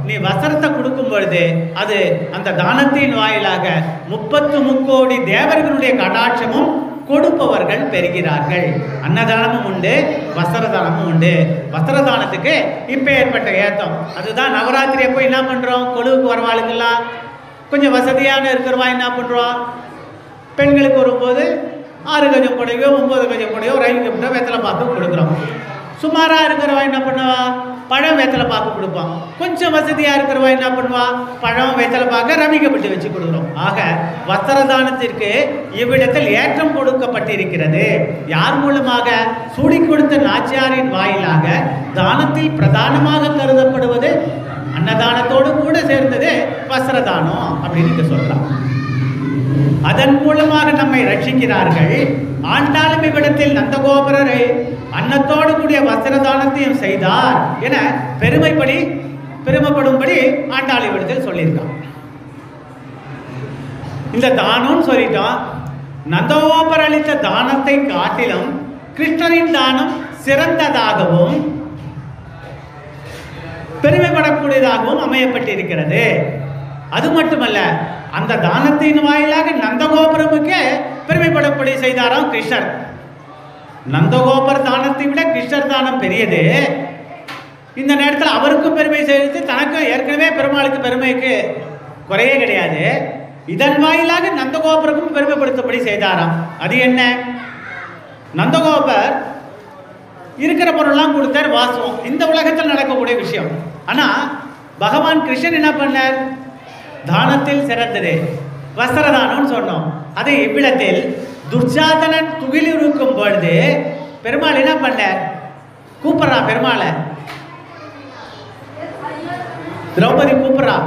நீ வஸ்திரத்தை கொடுக்கும் பொழுது அது அந்த தானத்தின் வாயிலாக 33 கோடி தேவர்களுடைய கடாட்சமும் கொடுப்பவர்கள் பெறுகிறார்கள். அன்னதானமும் உண்டு, வஸ்திரதானமும் உண்டு. வஸ்திரதானத்துக்கு இப்ப ஏற்பட்ட ஏற்றம். அதுதான் நவராத்திரி எப்போ என்ன பண்றோம்? கொழுவுக்கு வரவாளுக்கெல்லாம் கொஞ்சம் வசதியான இருக்கிறவா என்ன பண்றோம்? பெண்களுக்கு வரும்போது 6 கஜம் புடையோ 9 கஜம் புடையோ ரயில் கம்பிட்டோ வெத்தலை பாக்கு கொடுக்குறோம். சுமாராக இருக்கிறவா என்ன பண்ணுவா? பழம் வெத்தலை பாக்கு கொடுப்பான். கொஞ்சம் வசதியாக இருக்கிறவா என்ன பண்ணுவா? பழம் வெத்தலை பாக்க ரமிக்கப்பட்டு வச்சு கொடுக்குறோம். ஆக வஸ்திரதானத்திற்கு இவ்விடத்தில் ஏற்றம் கொடுக்கப்பட்டிருக்கிறது. யார் மூலமாக? சூடி கொடுத்த நாச்சியாரின் வாயிலாக தானத்தில் பிரதானமாக கருதப்படுவது அன்னதானத்தோடு கூட சேர்ந்தது வஸ்திரதானம் அப்படின்னு சொல்றான். அதன் மூலமாக நம்மை ரட்சிக்கிறார்கள். ஆண்டாளும் இவ்விடத்தில் நந்தகோபரரை அன்னத்தோடு கூடிய வஸ்திரதானத்தையும் செய்தார் என பெருமைப்படும்படி ஆண்டாள் இவ்விடத்தில் சொல்லியிருக்கான். இந்த தானம் சொல்லிட்டான். நந்தகோபர் அளித்த தானத்தை காட்டிலும் கிருஷ்ணரின் தானம் சிறந்ததாகவும் பெருமைப்படக்கூடியதாகவும் அமையப்பட்டிருக்கிறது. அது மட்டுமல்ல, அந்த தானத்தின் வாயிலாக நந்தகோபுரமுக்கு பெருமைப்படப்படி செய்தாராம் கிருஷ்ணர். நந்தகோபர் தானத்தை விட கிருஷ்ணர் தானம் பெரியது. இந்த நேரத்தில் அவருக்கும் பெருமை செய்து தனக்கு ஏற்கனவே பெருமாளுக்கு பெருமைக்கு குறையே கிடையாது. இதன் வாயிலாக நந்தகோபருக்கும் பெருமைப்படுத்தபடி செய்தாராம். அது என்ன? நந்தகோபர் இருக்கிற பொருள்லாம் கொடுத்தார், வாசுவோம். இந்த உலகத்தில் நடக்கக்கூடிய விஷயம். ஆனால் பகவான் கிருஷ்ணன் என்ன பண்ணார்? தானத்தில் சிறந்தது வஸ்திரதானம்னு சொன்னோம். அதை இவ்விடத்தில் துர்ஜாதனன் துகிலிருக்கும் பொழுது பெருமாள் என்ன பண்ணார்? கூப்பிட்றா பெருமாளை. திரௌபதி கூப்பிட்றா.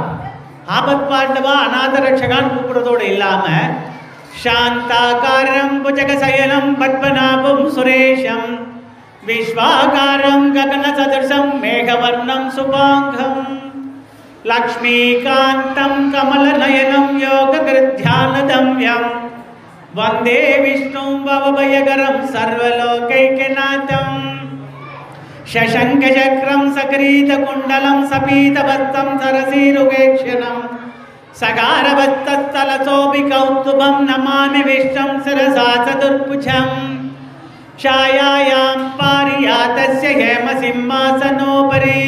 ஆபத் பாண்டவா அநாத ரட்சகான்னு கூப்பிடுறதோடு இல்லாமல் சாந்தாகாரம் புஜகசயனம் பத்மநாபம் சுரேஷம் விஸ்வாகாரம் ககன சதுர்சம் மேகவர்ணம் சுபாங்கம் லக்ஷ்மீகாந்தம் கமலநயனம் யோககிருத்யானதம்யம் வந்தே விஷ்ணும் பவபயகரம் சர்வலோகைகநாதம் शशंकचक्रं सकरीतकुण्डलं सपीतवत्तं सरसीरुगेक्षणं सगारवत्तस्थलसोऽपि कौस्तुभं नमामि विष्णुं शिरसा चतुर्भुजं छायायां पारिजातस्य हेमसिंहासनोपरि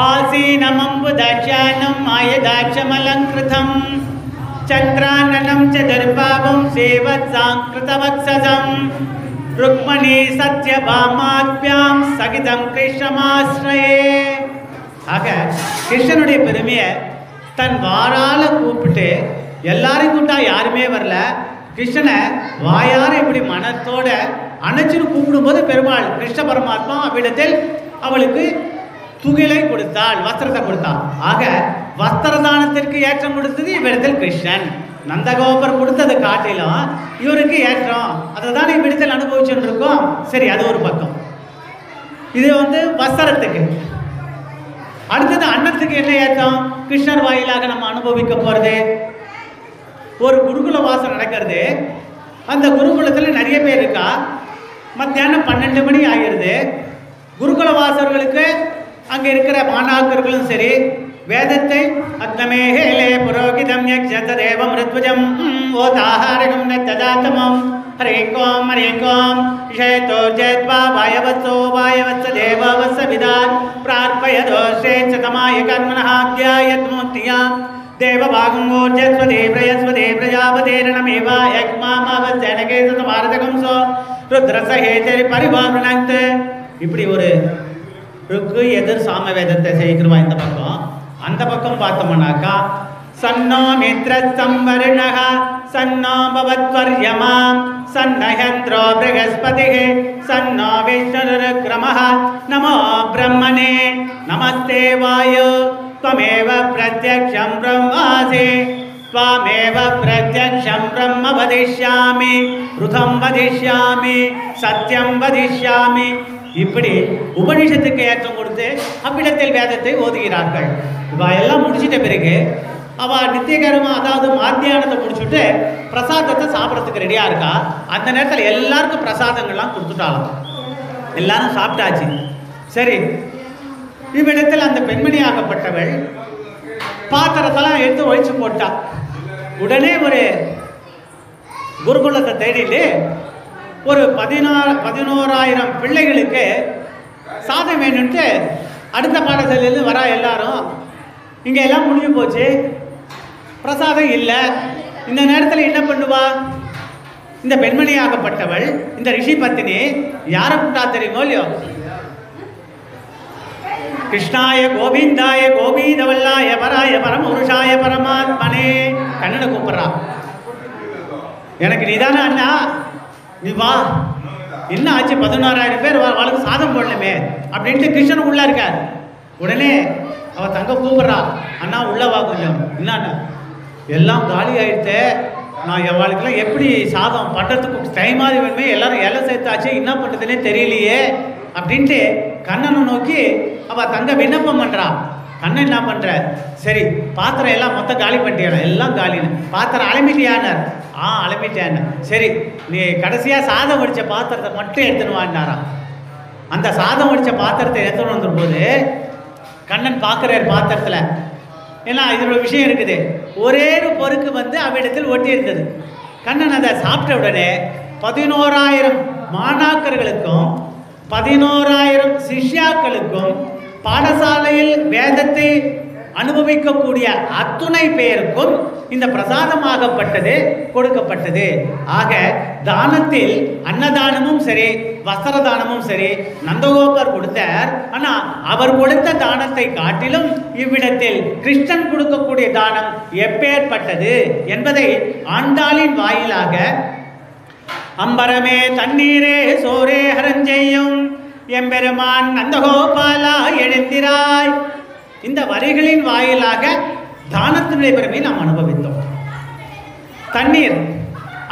आसीनमम्बुदश्यानं मायदाक्षमलङ्कृतं चन्द्राननं चतुर्बाहुं सेवत्साङ्कृतवक्षसं रुक्मणी சத்யபாமாத்யாம் சகிதம் கிருஷ்ணமாஸ்ரயே. ஆக கிருஷ்ணனுடைய பெருமையை தன் வாரால கூப்பிட்டு எல்லாரையும் கூட்டா யாருமே வரல. கிருஷ்ணனை வாயார இப்படி மனத்தோட அணைச்சுன்னு கூப்பிடும்போது பெருமாள் கிருஷ்ண பரமாத்மா அவ்விடத்தில் அவளுக்கு துகிலை கொடுத்தாள், வஸ்திரத்தை கொடுத்தாள். ஆக வஸ்திரதானத்திற்கு ஏற்றம் கொடுத்தது இவ்விடத்தில் கிருஷ்ணன். நந்தகோபர் கொடுத்தது காட்டிலும் இவருக்கு ஏற்றம். அதை தான் இவ்விடத்தில் அனுபவிச்சுட்டு இருக்கோம். சரி, அது ஒரு பக்கம். இது வஸ்திரத்துக்கு. அடுத்தது அன்னத்துக்கு என்ன ஏற்றம்? கிருஷ்ணர் வாயிலாக நம்ம அனுபவிக்க போகிறது. ஒரு குருகுல வாசம் நடக்கிறது. அந்த குருகுலத்தில் நிறைய பேர் இருக்கா. மத்தியானம் 12 மணி ஆகிடுது. குருகுல வாசர்களுக்கு அங்கே இருக்கிற மாணாக்கர்களும் சரி வேதத்தை அக்னமேஹேலே புரோகிதம் யக்ஷத தேவம் ருத்வஜம் ஓதாஹாரகம் நத்ததாத்தமம் ஹரேங்கோம் ஹரேங்கோம் விஷயத்தோ ஜெத்வா வாயவத்சோ வாயவத்ச தேவவத்ச விதாத் பிரார்ப்பயதோஷே சதமாய கர்மணஹாத்யாயத்மூர்த்தியா தேவபாகுங்கோர்ஜஸ்வதே பிரயஸ்வதே பிரஜாபதேரணமேவா யக்மாமாவத்சேனகேசு பாரதகம்சோ ருத்ரசஹேதரி பரிவாரணத். இப்படி ஒரு ருக்கு எதிர் சாமவேதத்தை செய்கிறவா இந்த பக்கம். அந்த பக்கம் பார்த்தோம்னாக்கா சன்னோ மித்ர சம்வருணஹ சன்னோ பவத்வர்யமாம் சன்னஹந்திரோ ப்ரஹஸ்பதிஹி சன்னோ விஷ்ணுருக்ரமஹ நமோ பிரம்மணே நமஸ்தே வாயு त्वमेव प्रत्यक्षं ब्रह्मासि त्वमेव प्रत्यक्षं ब्रह्म वदिष्यामि ருதம் வதிஷ்யாமி சத்தியம் வதிஷ்யாமி. இப்படி உபனிஷத்துக்கு ஏற்றம் கொடுத்து அவ்விடத்தில் வேதத்தை ஓதுகிறார்கள். இவ எல்லாம் முடிச்சிட்ட பிறகு அவள் நித்தியகரமாக, அதாவது மாத்தியானத்தை முடிச்சுட்டு பிரசாதத்தை சாப்பிட்றதுக்கு ரெடியாக இருக்கா. அந்த நேரத்தில் எல்லாருக்கும் பிரசாதங்கள்லாம் கொடுத்துட்டாலும் எல்லாரும் சாப்பிட்டாச்சு. சரி, இவ்விடத்தில் அந்த பெண்மணியாகப்பட்டவள் பாத்திரத்தெல்லாம் எடுத்து ஒழிச்சு போட்டா. உடனே ஒரு குருகுலத்தை தேடிட்டு ஒரு 11,000 பிள்ளைகளுக்கு சாதம் வேணும்ட்டு அடுத்த பாடசாலையிலேருந்து வரா. எல்லாரும் இங்கே எல்லாம் முடிஞ்சு போச்சு, பிரசாதம் இல்லை. இந்த நேரத்தில் என்ன பண்ணுவா? இந்த பெண்மணியாகப்பட்டவள், இந்த ரிஷி பத்தினி யாரை கூட்டா தெரியுமோ இல்லையோ? கிருஷ்ணாய கோவிந்தாய கோபீதவல்லாய பராய பரமபுருஷாய பரமாத்மனே. கண்ணனை கூப்பிட்றா. எனக்கு நீதானே அண்ணா, நீ வா. என்ன ஆச்சு? 11,000 பேர் அவளுக்கு சாதம் போடணுமே அப்படின்ட்டு கிருஷ்ணன் உள்ள இருக்கார். உடனே அவள் தங்க கூப்பிட்றா, அண்ணா உள்ள வா கொஞ்சம். என்னண்ணா, எல்லாம் காலி ஆயிடுத்து, நான் அவளுக்கெல்லாம் எப்படி சாதம் பண்ணுறதுக்கு டைமாவது வேணுமே, எல்லாரும் இலை சேர்த்தாச்சு, என்ன பண்ணுறதுன்னே தெரியலையே அப்படின்ட்டு கண்ணனை நோக்கி அவள் தங்க விண்ணப்பம் பண்ணுறா. கண்ணன் என்ன பண்ணுற? சரி, பாத்திரம் எல்லாம் மொத்தம் காலி பண்ணிட்டியா? எல்லாம் காலின்னு. பாத்திரம் அலமிட்டியானார். அலமிட்டியான்னு. சரி, நீ கடைசியாக சாதம் வடித்த பாத்திரத்தை மட்டும் எடுத்துன்னு வாண்டாராம். அந்த சாதம் வடித்த பாத்திரத்தை எடுத்துன்னு வந்துடும்போது கண்ணன் பார்க்குறார் பாத்திரத்தில். ஏன்னா இதோட விஷயம் இருக்குது. ஒரே ஒரு பொறுக்கு அவ்விடத்தில் ஒட்டி இருந்தது. கண்ணன் அதை சாப்பிட்ட உடனே 11,000 மாணாக்கர்களுக்கும் 11,000 சிஷ்யாக்களுக்கும் பாடசாலையில் வேதத்தை அனுபவிக்கக்கூடிய அத்துணை பேருக்கும் இந்த பிரசாதமாகப்பட்டது கொடுக்கப்பட்டது. ஆக தானத்தில் அன்னதானமும் சரி வஸ்திரதானமும் சரி நந்தகோபர் கொடுத்தார். ஆனா அவர் கொடுத்த தானத்தை காட்டிலும் இவ்விடத்தில் கிருஷ்ணன் கொடுக்கக்கூடிய தானம் எப்பேற்பட்டது என்பதை ஆண்டாளின் வாயிலாக அம்பரமே தண்ணீரே சோரே ஹரஞ்செய்யும் எம்பெருமான் நந்தகோபாலா எழுந்திராய், இந்த வரிகளின் வாயிலாக தானத்தினுடைய பெருமையை நாம் அனுபவித்தோம். தண்ணீர்,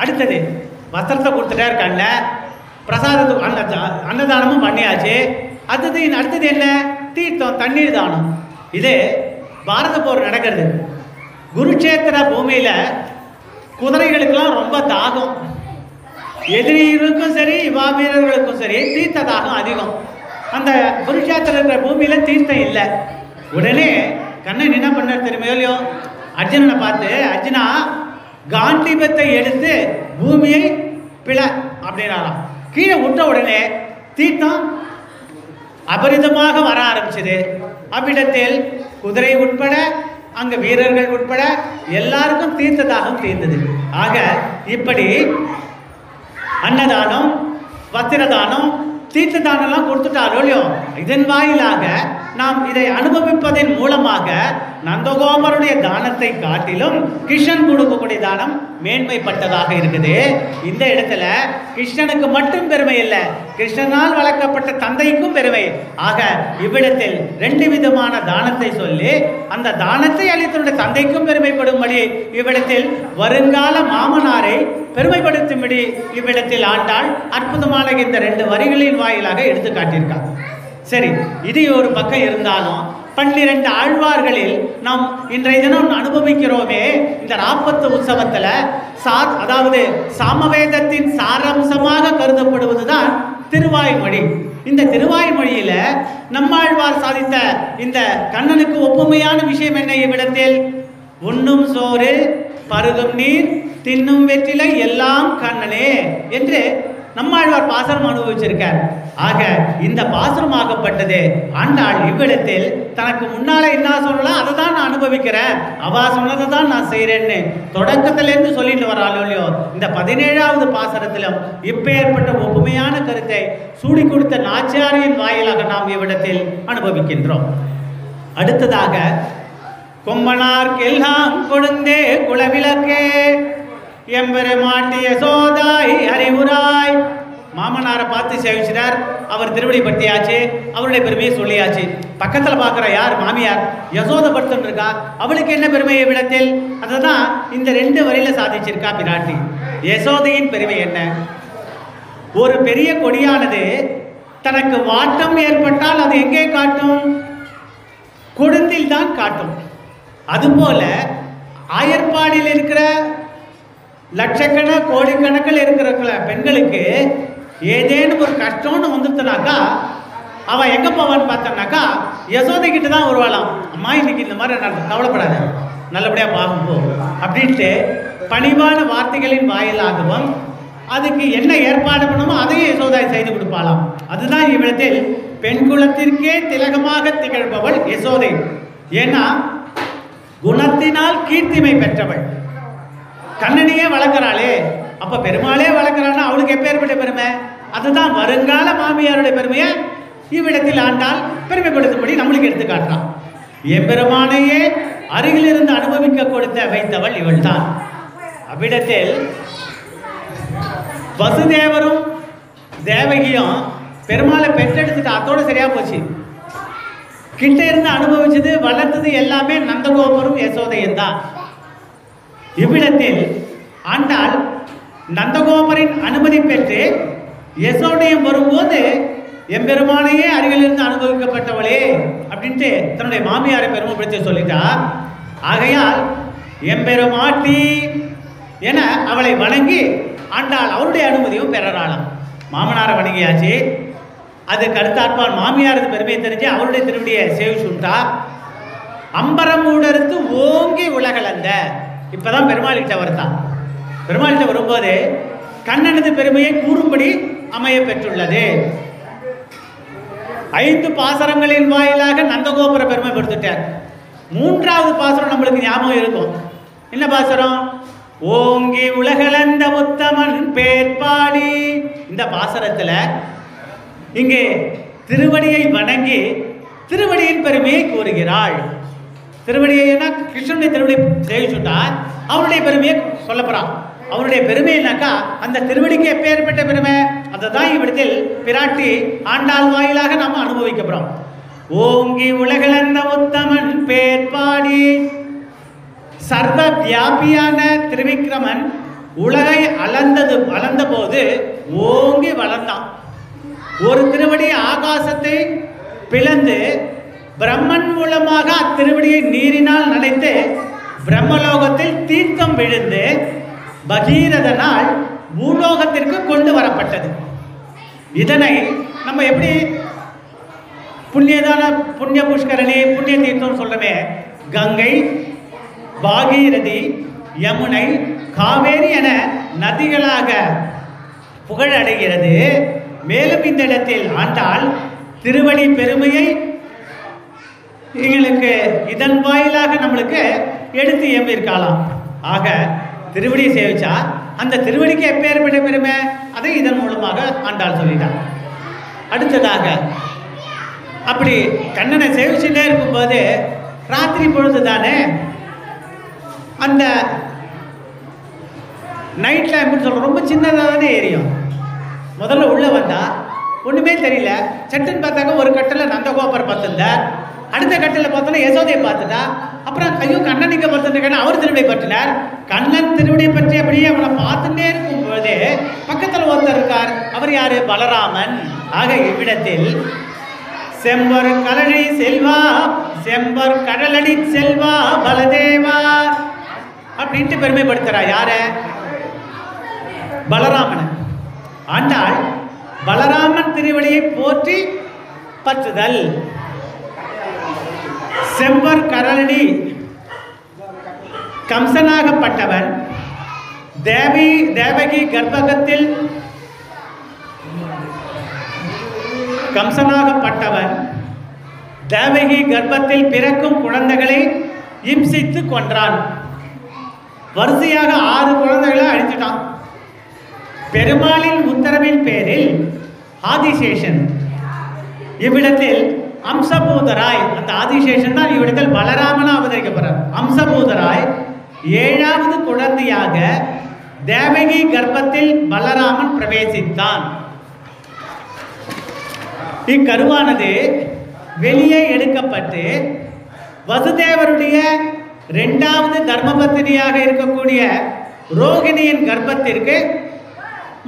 அடுத்தது வஸ்திரத்தை கொடுத்துட்டார், கண்ண பிரசாதத்துக்கு அன்னதானமும் பண்ணியாச்சு. அடுத்தது என்ன? தீர்த்தம், தண்ணீர் தானம். இது பாரத போர் நடக்கிறது. குருட்சேத்திர பூமியில குதிரைகளுக்கெல்லாம் ரொம்ப தாகம், எதிரிகளுக்கும் சரி வீரர்களுக்கும் சரி தீர்த்த தாகம் அதிகம். அந்த குருட்சேத்திர இருக்கிற பூமியில தீர்த்தம் இல்லை. உடனே கண்ணன் என்ன பண்ணார் தெரியுமையோ? அர்ஜுனனை பார்த்து, அர்ஜுனா காண்டீபத்தை எடுத்து பூமியை பிள அப்படின்னாராம். கீழே விட்ட உடனே தீர்த்தம் அபரிதமாக வர ஆரம்பிச்சது. அவ்விடத்தில் குதிரை உட்பட அங்க வீரர்கள் உட்பட எல்லாருக்கும் தீர்த்ததாகம் தீர்ந்தது. ஆக இப்படி அன்னதானம் வஸ்திரதானம் தீர்த்ததானம்லாம் கொடுத்துட்டாரோ இல்லையோ, இதன் வாயிலாக நாம் இதை அனுபவிப்பதன் மூலமாக நந்தகோபருடைய தானத்தை காட்டிலும் கிருஷ்ணன் கொடுக்கக்கூடிய தானம் மேன்மைப்பட்டதாக இருக்குது. இந்த இடத்துல கிருஷ்ணனுக்கு மட்டும் பெருமை இல்லை, கிருஷ்ணனால் வளர்க்கப்பட்ட தந்தைக்கும் பெருமை. ஆக இவ்விடத்தில் ரெண்டு விதமான தானத்தை சொல்லி அந்த தானத்தை அளித்தனுடைய தந்தைக்கும் பெருமைப்படும்படி இவ்விடத்தில் வருங்கால மாமனாரை பெருமைப்படுத்தும்படி இவ்விடத்தில் ஆண்டாள் அற்புதமான இந்த ரெண்டு வரிகளின் வாயிலாக எடுத்து காட்டியிருக்காங்க. சரி, இது ஒரு பக்கம் இருந்தாலும் 12 ஆழ்வார்களில் நாம் இன்றைய தினம் அனுபவிக்கிறோமே இந்த ராப்பத்து உற்சவத்தில் அதாவது சாமவேதத்தின் சாரம்சமாக கருதப்படுவதுதான் திருவாய்மொழி. இந்த திருவாய்மொழியில நம்மாழ்வார் சாதித்த இந்த கண்ணனுக்கு ஒப்புமையான விஷயம் என்ன? இவ்விடத்தில் உண்ணும் சோறு பருகும் நீர் தின்னும் வெற்றிலை எல்லாம் கண்ணனே என்று நம்மாழ்வார் பாசுரம் அனுபவிச்சிருக்கார். ஆக இந்த பாசுரமாகப்பட்டது ஆண்டாள் இவ்விடத்தில் தனக்கு முன்னால என்ன சொல்லலாம் அதை தான் நான் அனுபவிக்கிறேன், அவா சொன்னதை தான் நான் செய்கிறேன்னு தொடக்கத்திலேருந்து சொல்லிட்டு வராளோ இல்லையோ, இந்த 17வது பாசுரத்திலும் இப்பேற்பட்ட ஒப்புமையான கருத்தை சூடி கொடுத்த நாச்சியாரியின் வாயிலாக நாம் இவ்விடத்தில் அனுபவிக்கின்றோம். அடுத்ததாக கொம்பனார்க்கெல்லாம் கொடுந்தே குலவிளக்கே எம்பெருமாட்டிய சோதாய் அறிவுராய். மாமனாரை பார்த்து சேவிச்சிட்டார், அவர் திருவடி பற்றியாச்சு, அவருடைய பெருமையை சொல்லியாச்சு. பக்கத்தில் பார்க்குற யார்? மாமியார் யசோத படுத்தன் இருக்கா, அவளுக்கு என்ன பெருமையை விடத்தில்? அதை தான் இந்த 2 வரியில சாதிச்சிருக்கா பிராட்டி. யசோதையின் பெருமை என்ன? ஒரு பெரிய கொடியானது தனக்கு வாட்டம் ஏற்பட்டால் அது எங்கே காட்டும்? கொடுந்தில் தான் காட்டும். அதுபோல ஆயர்பாடியில் இருக்கிற லட்சக்கணக்கான கோடிக்கணக்கில் இருக்கிற பெண்களுக்கு ஏதேனும் ஒரு கஷ்டம்னு வந்துட்டுனாக்கா அவன் எங்கே போவான்னு பார்த்தோம்னாக்கா யசோதை கிட்ட தான் வருவாளாம். அம்மா இன்னைக்கு இந்த மாதிரி கவலைப்படாத, நல்லபடியாக பார்க்கும் போ அப்படின்ட்டு பணிவான வார்த்தைகளின் வாயிலாகவும் அதுக்கு என்ன ஏற்பாடு பண்ணுமோ அதையும் யசோதை செய்து கொடுப்பாளாம். அதுதான் இவ்விடத்தில் பெண் குலத்திற்கே திலகமாக திகழ்பவள் யசோதை. ஏன்னா குணத்தினால் கீர்த்திமை பெற்றவள். கண்ணனையே வளர்க்குறாளே, அப்ப பெருமாளே வளர்க்குறான்னா அவளுக்கு எப்பேற்பட்ட பெருமை? அதுதான் வருங்கால மாமியாருடைய பெருமையை இவ்விடத்தில் ஆண்டால் பெருமைப்படுத்தும்படி நம்மளுக்கு எடுத்து காட்டுறான். எம்பெருமானையே அருகிலிருந்து அனுபவிக்க கொடுத்த வைத்தவள் இவள் தான். அவ்விடத்தில் வசுதேவரும் தேவகியும் பெருமாளை பெற்றெடுத்துட்டு அதோட சரியா போச்சு. கிட்ட இருந்து அனுபவிச்சது வளர்த்தது எல்லாமே நந்தகோபரும் யசோதையும் தான். இவ்விடத்தில் ஆண்டாள் நந்தகோபரின் அனுமதி பெற்று யசோதையும் வரும்போது எம்பெருமானையே அருகிலிருந்து அனுபவிக்கப்பட்டவளே அப்படின்ட்டு தன்னுடைய மாமியாரை பெருமைப்படுத்தி சொல்லிட்டா. ஆகையால் எம்பெருமாட்டி என அவளை வணங்கி ஆண்டாள் அவருடைய அனுமதியும் பெறறாளாம். மாமனாரை வணங்கியாச்சு, அதுக்கு அடுத்தாற்பால் மாமியாரது பெருமையை தெரிஞ்சு அவருடைய திருவடியை சேவிச்சுட்டா. அம்பரமூடறுத்து ஓங்கி உலகளந்த. இப்பதான் பெருமாள்கிட்ட வருதான். பெருமாள்கிட்ட வரும்போது கண்ணனது பெருமையை கூறும்படி அமைய பெற்றுள்ளது. 5 பாசரங்களின் வாயிலாக நந்தகோபுர பெருமை கொடுத்துட்டார். மூன்றாவது பாசுரம் நம்மளுக்கு ஞாபகம் இருக்கும். என்ன பாசுரம்? ஓங்கி உலகளந்த உத்தமன் பேர்பாடி. இந்த பாசுரத்துல இங்கே திருவடியை வணங்கி திருவடியின் பெருமையை கூறுகிறாள். திருவடியை கிருஷ்ணனுடைய திருவடியை சேவிச்சுட்டார், அவருடைய பெருமையை சொல்ல போறான். அவருடைய பெருமைனாக்கா அந்த திருவடிக்கு எப்பேற்பட்ட பெருமை, அதை தான் இவ்விடத்தில் பிராட்டி ஆண்டாள் வாயிலாக நாம் அனுபவிக்க போறோம். ஓங்கி உலகளந்த உத்தமன் பேர்பாடி. சர்வ வியாபியான திருவிக்கிரமன் உலகை அளந்த போது ஓங்கி வளர்ந்தான். ஒரு திருவடி ஆகாசத்தை பிளந்து பிரம்மன் மூலமாக அத்திருவடியை நீரினால் நனைத்து பிரம்மலோகத்தில் தீர்த்தம் விழுந்து பகீரதனால் பூலோகத்திற்கு கொண்டு வரப்பட்டது. இதனை நம்ம எப்படி புண்ணியதான புண்ணிய புஷ்கரணி புண்ணிய தீர்த்தம் சொல்றமே, கங்கை, பாகீரதி, யமுனை, காவேரி என நதிகளாக புகழடைகிறது. மேலும் இந்த இடத்தில் ஆண்டாள் திருவடி பெருமையை எங்களுக்கு இதன் வாயிலாக நம்மளுக்கு எடுத்து எம்பியிருக்கலாம். ஆக திருவடியை சேவிச்சா அந்த திருவடிக்கு எப்பேற்பட்ட பெருமை, அதை இதன் மூலமாக ஆண்டாள் சொல்லிட்டார். அடுத்ததாக அப்படி கண்ணனை சேவிச்சுட்டே இருக்கும்போது ராத்திரி பொழுது தானே, அந்த நைட் லேம்ப்னு சொல்கிறோம், ரொம்ப சின்னதாக தானே எரியும். முதல்ல உள்ளே வந்தால் ஒன்றுமே தெரியல. சட்டுன்னு பார்த்தாக்க ஒரு கட்டில் நந்தகோபர் பார்த்துருந்தார், அடுத்த கட்டில் பார்த்தோன்னா யசோதையை பார்த்துட்டா. அப்புறம் ஐயோ கண்ணன் இங்கே பார்த்துட்டு அவர் திருவிடை பற்றினார். கண்ணன் திருவிடை பற்றி அப்படியே அவனை பார்த்துட்டே இருக்கும் பொழுது பக்கத்தில் ஒருத்தர் இருக்கார். அவர் யார்? பலராமன். ஆக இவ்விடத்தில் செம்பர் கலழி செல்வா, செம்பர் கடலடி செல்வா பலதேவா அப்படின்ட்டு பெருமைப்படுத்துறா. யார? பலராமன். ஆண்டாள் பலராமன் திருவடியை போற்றி பற்றுதல். செம்பர் கரளடி கம்சனாகப்பட்டவன் தேவகி கர்ப்பகத்தில் கம்சனாகப்பட்டவன் தேவகி கர்ப்பத்தில் பிறக்கும் குழந்தைகளை இம்சித்து கொன்றான். வரிசையாக 6 குழந்தைகளை அழிச்சிட்டான். பெருமாளின் உத்தரவின் பேரில் ஆதிசேஷன் இவ்விடத்தில் அம்சபூதராய், அந்த ஆதிசேஷன் தான் இவ்விடத்தில் பலராமனா அவதரிக்கப்படுறார். அம்சபூதராய் 7வது குழந்தையாக தேவகி கர்ப்பத்தில் பலராமன் பிரவேசித்தான். இக்கருவானது வெளியே எடுக்கப்பட்டு வசுதேவருடைய 2வது தர்மபத்தினியாக இருக்கக்கூடிய ரோகிணியின் கர்ப்பத்திற்கு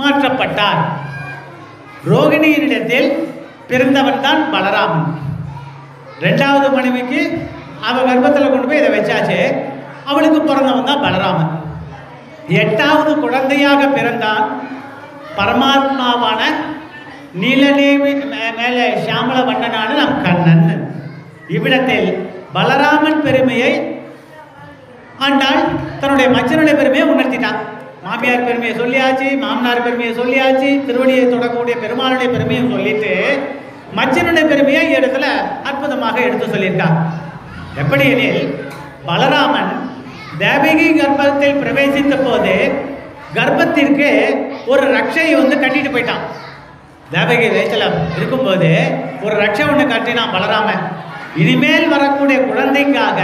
மாற்றப்பட்டார். ரோகிணியினிடத்தில் பிறந்தவன் தான் பலராமன். 2வது மனைவிக்கு அவன் கர்ப்பத்தில் கொண்டு போய் இதை வச்சாச்சு. அவளுக்கு பிறந்தவன் தான் பலராமன். 8வது குழந்தையாக பிறந்தான் பரமாத்மாவான நீலநேமி மேலே சியாமல வண்ணனான நம் கண்ணன். இவ்விடத்தில் பலராமன் பெருமையை ஆண்டாள் தன்னுடைய மச்சனுடைய பெருமையை உணர்த்திட்டான். மாமியார் பெருமையை சொல்லியாச்சு, மாமனார் பெருமையை சொல்லியாச்சு, திருவடியை தொடக்கூடிய பெருமாளுடைய பெருமையை சொல்லிட்டு மச்சனுடைய பெருமையை இடத்துல அற்புதமாக எடுத்து சொல்லியிருக்கான். எப்படி எனில், பலராமன் தேவகி கர்ப்பத்தில் பிரவேசித்த போது கர்ப்பத்திற்கு ஒரு ரட்சையை கட்டிட்டு போயிட்டான். தேவகி வயசுல இருக்கும்போது ஒரு ரட்சை ஒன்று கட்டினான் பலராமன். இனிமேல் வரக்கூடிய குழந்தைக்காக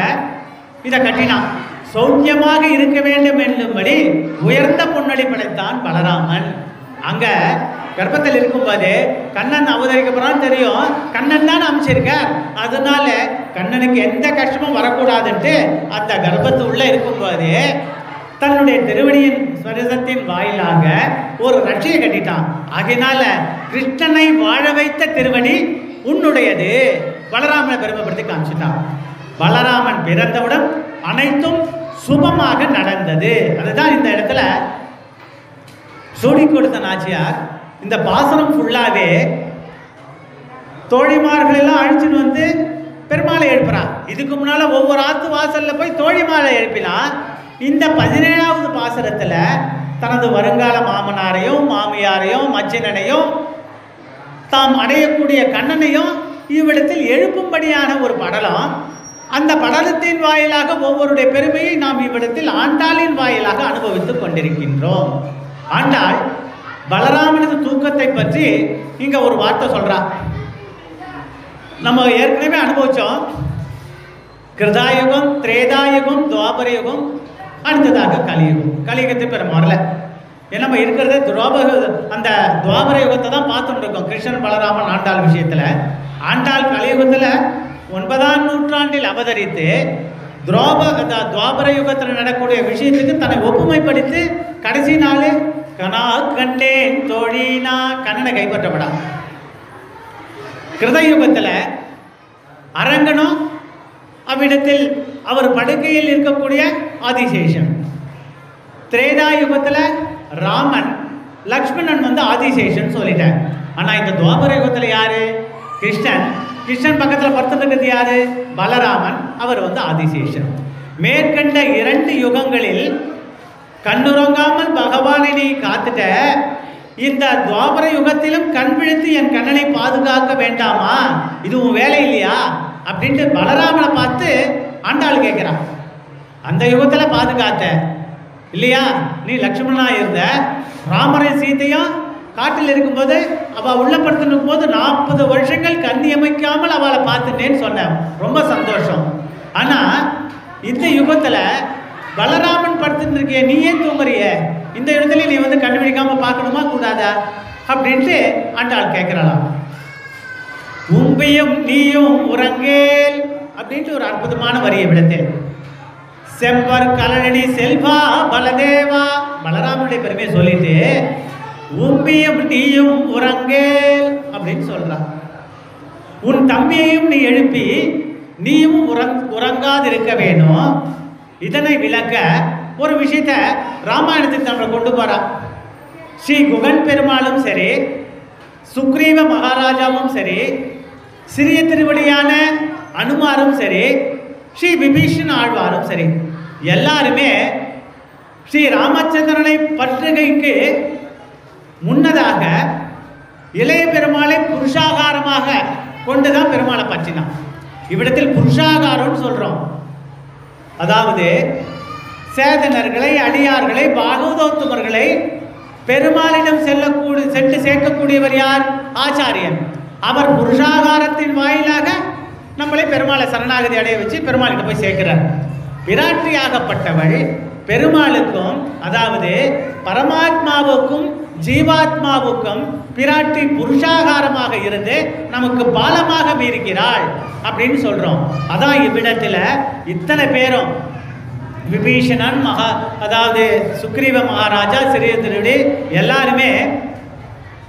இதை கட்டினான். சௌக்கியமாக இருக்க வேண்டும் என்னும்படி உயர்ந்த பொன்னடி படைத்தான் பலராமன். அங்க கர்ப்பத்தில் இருக்கும்போது கண்ணன் அவதரிக்கப்படுறான்னு தெரியும். கண்ணன் தான் அமைச்சிருக்கார். அதனால கண்ணனுக்கு எந்த கஷ்டமும் வரக்கூடாதுன்ட்டு அந்த கர்ப்பத்து உள்ள இருக்கும்போது தன்னுடைய திருவடியின் ஸ்வரசத்தின் வாயிலாக ஒரு ரட்சியை கட்டிட்டான். ஆகையினால கிருஷ்ணனை வாழ வைத்த திருவடி உன்னுடையது பலராமனை பெருமைப்படுத்தி காமிச்சிட்டான். பலராமன் பிறந்தவுடன் அனைத்தும் சுபமாக நடந்தது. அதுதான் இந்த இடத்துல சூடி கொடுத்த நாச்சியார் இந்த பாசனம் ஃபுல்லாவே தோழிமார்கள் எல்லாம் அழிச்சுன்னு பெருமாளை எழுப்புறான். இதுக்கு முன்னால ஒவ்வொரு ஆத்து வாசல்ல போய் தோழிமாலை எழுப்பினான். இந்த 17வது பாசனத்துல தனது வருங்கால மாமனாரையும் மாமியாரையும் மச்சினனையும் தாம் அடையக்கூடிய கண்ணனையும் இவ்விடத்தில் எழுப்பும்படியான ஒரு படலம் அந்த படலத்தின் வாயிலாக ஒவ்வொருடைய பெருமையை நாம் இவ்விடத்தில் ஆண்டாளின் வாயிலாக அனுபவித்துக் கொண்டிருக்கின்றோம். ஆண்டாள் பலராமனது தூக்கத்தை பற்றி இங்க ஒரு வார்த்தை சொல்றா. நம்ம ஏற்கனவே அனுபவிச்சோம். கிருதாயுகம், திரேதாயுகம், துவாபர யுகம், அடுத்ததாக கலியுகம். கலியுகத்தை பெற வரல. ஏன்னா நம்ம இருக்கிறத அந்த துவாபர யுகத்தை தான் பார்த்துட்டு இருக்கோம். கிருஷ்ணன் பலராமன் ஆண்டாள் விஷயத்துல. ஆண்டாள் கலியுகத்துல 9ஆம் நூற்றாண்டில் அவதரித்து துவாபர யுகத்தில் நடக்கூடிய விஷயத்துக்கு தன்னை ஒப்புமைப்படுத்தி கடைசி நாள் கனா கண்டேன் தோழினா கண்ணனை கைப்பற்றப்படா. கிருதயுகத்தில் அரங்கனும் அவ்விடத்தில் அவர் படுக்கையில் இருக்கக்கூடிய ஆதிசேஷன். திரேதாயுகத்தில் ராமன் லக்ஷ்மணன் ஆதிசேஷன் சொல்லிட்டார். ஆனால் இந்த துவாபர யுகத்தில் யாரு? கிருஷ்ணன் பக்கத்தில் படுத்துட்டு யாரு? பலராமன். அவர் ஆதிசேஷன். மேற்கண்ட 2 யுகங்களில் கண்ணுறங்காமல் பகவானை நீ காத்துட்ட, இந்த துவாபர யுகத்திலும் கண் விழித்து என் கண்ணனை பாதுகாக்க வேண்டாமா? இது உன் வேலை இல்லையா அப்படின்ட்டு பலராமனை பார்த்து ஆண்டாள் கேட்கிறான். அந்த யுகத்தில் பாதுகாத்த இல்லையா? நீ லக்ஷ்மணனா இருந்த, ராமரின் சீத்தையும் காட்டில் இருக்கும்போது அவள் உள்ளப்படுத்தினும் போது 40 வருஷங்கள் கண்ணியமைக்காமல் அவளை பார்த்துட்டேன்னு சொன்னேன். ரொம்ப சந்தோஷம். ஆனால் இந்த யுகத்தில் பலராமன் படுத்துட்டு இருக்கிய, நீ ஏன் தூங்குறிய? இந்த இடத்துல நீ கண்டுபிடிக்காம பார்க்கணுமா கூடாதா அப்படின்ட்டு ஆண்டாள் கேட்கிறாளாம். உம்பியும் நீயும் உறங்கேல் அப்படின்ட்டு ஒரு அற்புதமான வரியை விடத்தேன். செம்பர் கலனடி செல்வா பலதேவா, பலராமனுடைய பெருமையை சொல்லிட்டு உம்பியும் நீயும் உறங்கேல் அப்படின்னு சொல்றான். உன் தம்பியையும் நீ எழுப்பி நீயும் உறங்காதிருக்க வேணும். இதனை விளக்க ஒரு விஷயத்த ராமாயணத்துக்கு நம்ம கொண்டு போறா. ஸ்ரீ குகன் பெருமாளும் சரி, சுக்ரீவ மகாராஜாவும் சரி, சிறிய திருவடியான அனுமாரும் சரி, ஸ்ரீ விபீஷன் ஆழ்வாரும் சரி, எல்லாருமே ஸ்ரீ ராமச்சந்திரனை பற்றுகைக்கு முன்னதாக இளைய பெருமாளை புருஷாகாரமாக கொண்டுதான் பெருமாளை பற்றினான். இவ்விடத்தில் புருஷாகாரம்னு சொல்றோம். அதாவது சேதனர்களை, அடியார்களை, பாகவதோத்தமர்களை பெருமாளிடம் சென்று சேர்க்கக்கூடியவர் யார்? ஆச்சாரியன். அவர் புருஷாகாரத்தின் வாயிலாக நம்மளை பெருமாளை சரணாகதி அடைய வச்சு பெருமாளிட்ட போய் சேர்க்கிறார். விராட்டியாகப்பட்டவள் பெருமாளுக்கும், அதாவது பரமாத்மாவுக்கும் ஜீவாத்மாவுக்கும் பிராட்டி புருஷாகாரமாக இருந்து நமக்கு பாலமாக இருக்கிறாள் அப்படின்னு சொல்றோம். அதான் இவ்விடத்தில் இத்தனை பேரும் விபீஷணன் அதாவது சுக்ரீவ மகாராஜா, சிறிய திருடி எல்லாருமே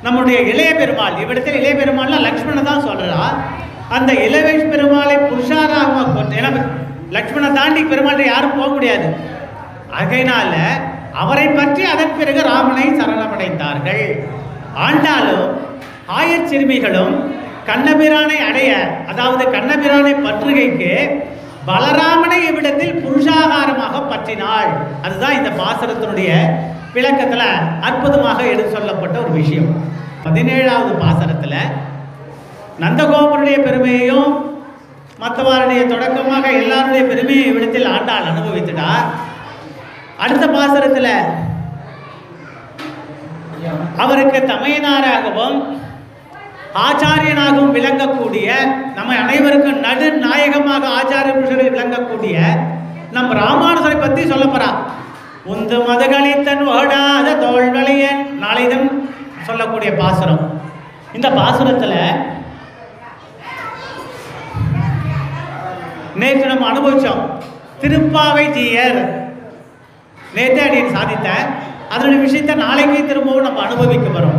நம்முடைய இளைய பெருமாள். இவ்விடத்தில் இளைய பெருமாள்னா லக்ஷ்மணன் தான் சொல்றா. அந்த இளைய பெருமாளை புருஷாராக கொண்டு, ஏன்னா லக்ஷ்மணனை தாண்டி பெருமாள் யாரும் போக முடியாது. ஆகையினால அவரை பற்றி அதன் பிறகு ராமனை சரணமடைந்தார்கள். ஆண்டாலும் ஆயச்சிறுமிகளும் கண்ணபிரானை அடைய, அதாவது கண்ணபிரானை பற்றுகைக்கு பலராமனை இவ்விடத்தில் புருஷாகாரமாக பற்றினாள். அதுதான் இந்த பாசரத்தினுடைய விளக்கத்தில் அற்புதமாக எடுத்து சொல்லப்பட்ட ஒரு விஷயம். 17வது பாசரத்தில் நந்தகோபருடைய பெருமையையும் மற்றவருடைய தொடக்கமாக எல்லாருடைய பெருமையை இவ்விடத்தில் ஆண்டாள் அனுபவித்துட்டார். அடுத்த பாசரத்தில் அவருக்கு தமையனாராகவும் ஆச்சாரியனாகவும் விளங்கக்கூடிய, நம்ம அனைவருக்கும் நடு நாயகமாக ஆச்சாரிய புருஷரை விளங்கக்கூடிய நம் ராமானுஜரை பற்றி சொல்ல போறா. உந்து மதகளித்தன் ஓடாத தோல்வளையன் நாளைதன் சொல்லக்கூடிய பாசுரம். இந்த பாசுரத்தில் நேற்று நம்ம அனுபவிச்சோம். திருப்பாவை ஜீயர் நேற்று அடியன் சாதித்த அதனுடைய விஷயத்தை நாளைக்கு திரும்பவும் நம்ம அனுபவிக்க வரோம்.